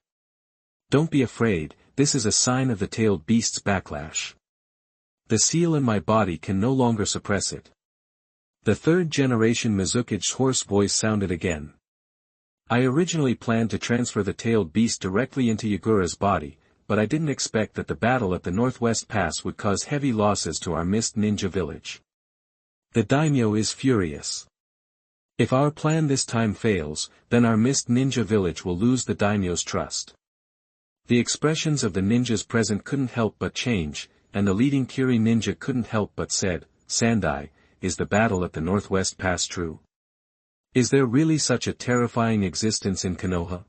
Don't be afraid, this is a sign of the tailed beast's backlash. The seal in my body can no longer suppress it. The third-generation Mizukage's hoarse voice sounded again. I originally planned to transfer the tailed beast directly into Yagura's body, but I didn't expect that the battle at the Northwest Pass would cause heavy losses to our mist ninja village. The daimyo is furious. If our plan this time fails, then our mist ninja village will lose the daimyo's trust. The expressions of the ninjas present couldn't help but change, and the leading Kiri ninja couldn't help but said, Sandai, is the battle at the Northwest Pass true? Is there really such a terrifying existence in Konoha?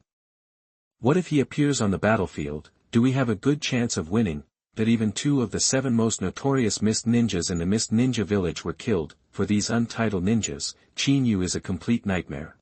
What if he appears on the battlefield? Do we have a good chance of winning, that even 2 of the 7 most notorious mist ninjas in the mist ninja village were killed? For these untitled ninjas, Chinyu is a complete nightmare.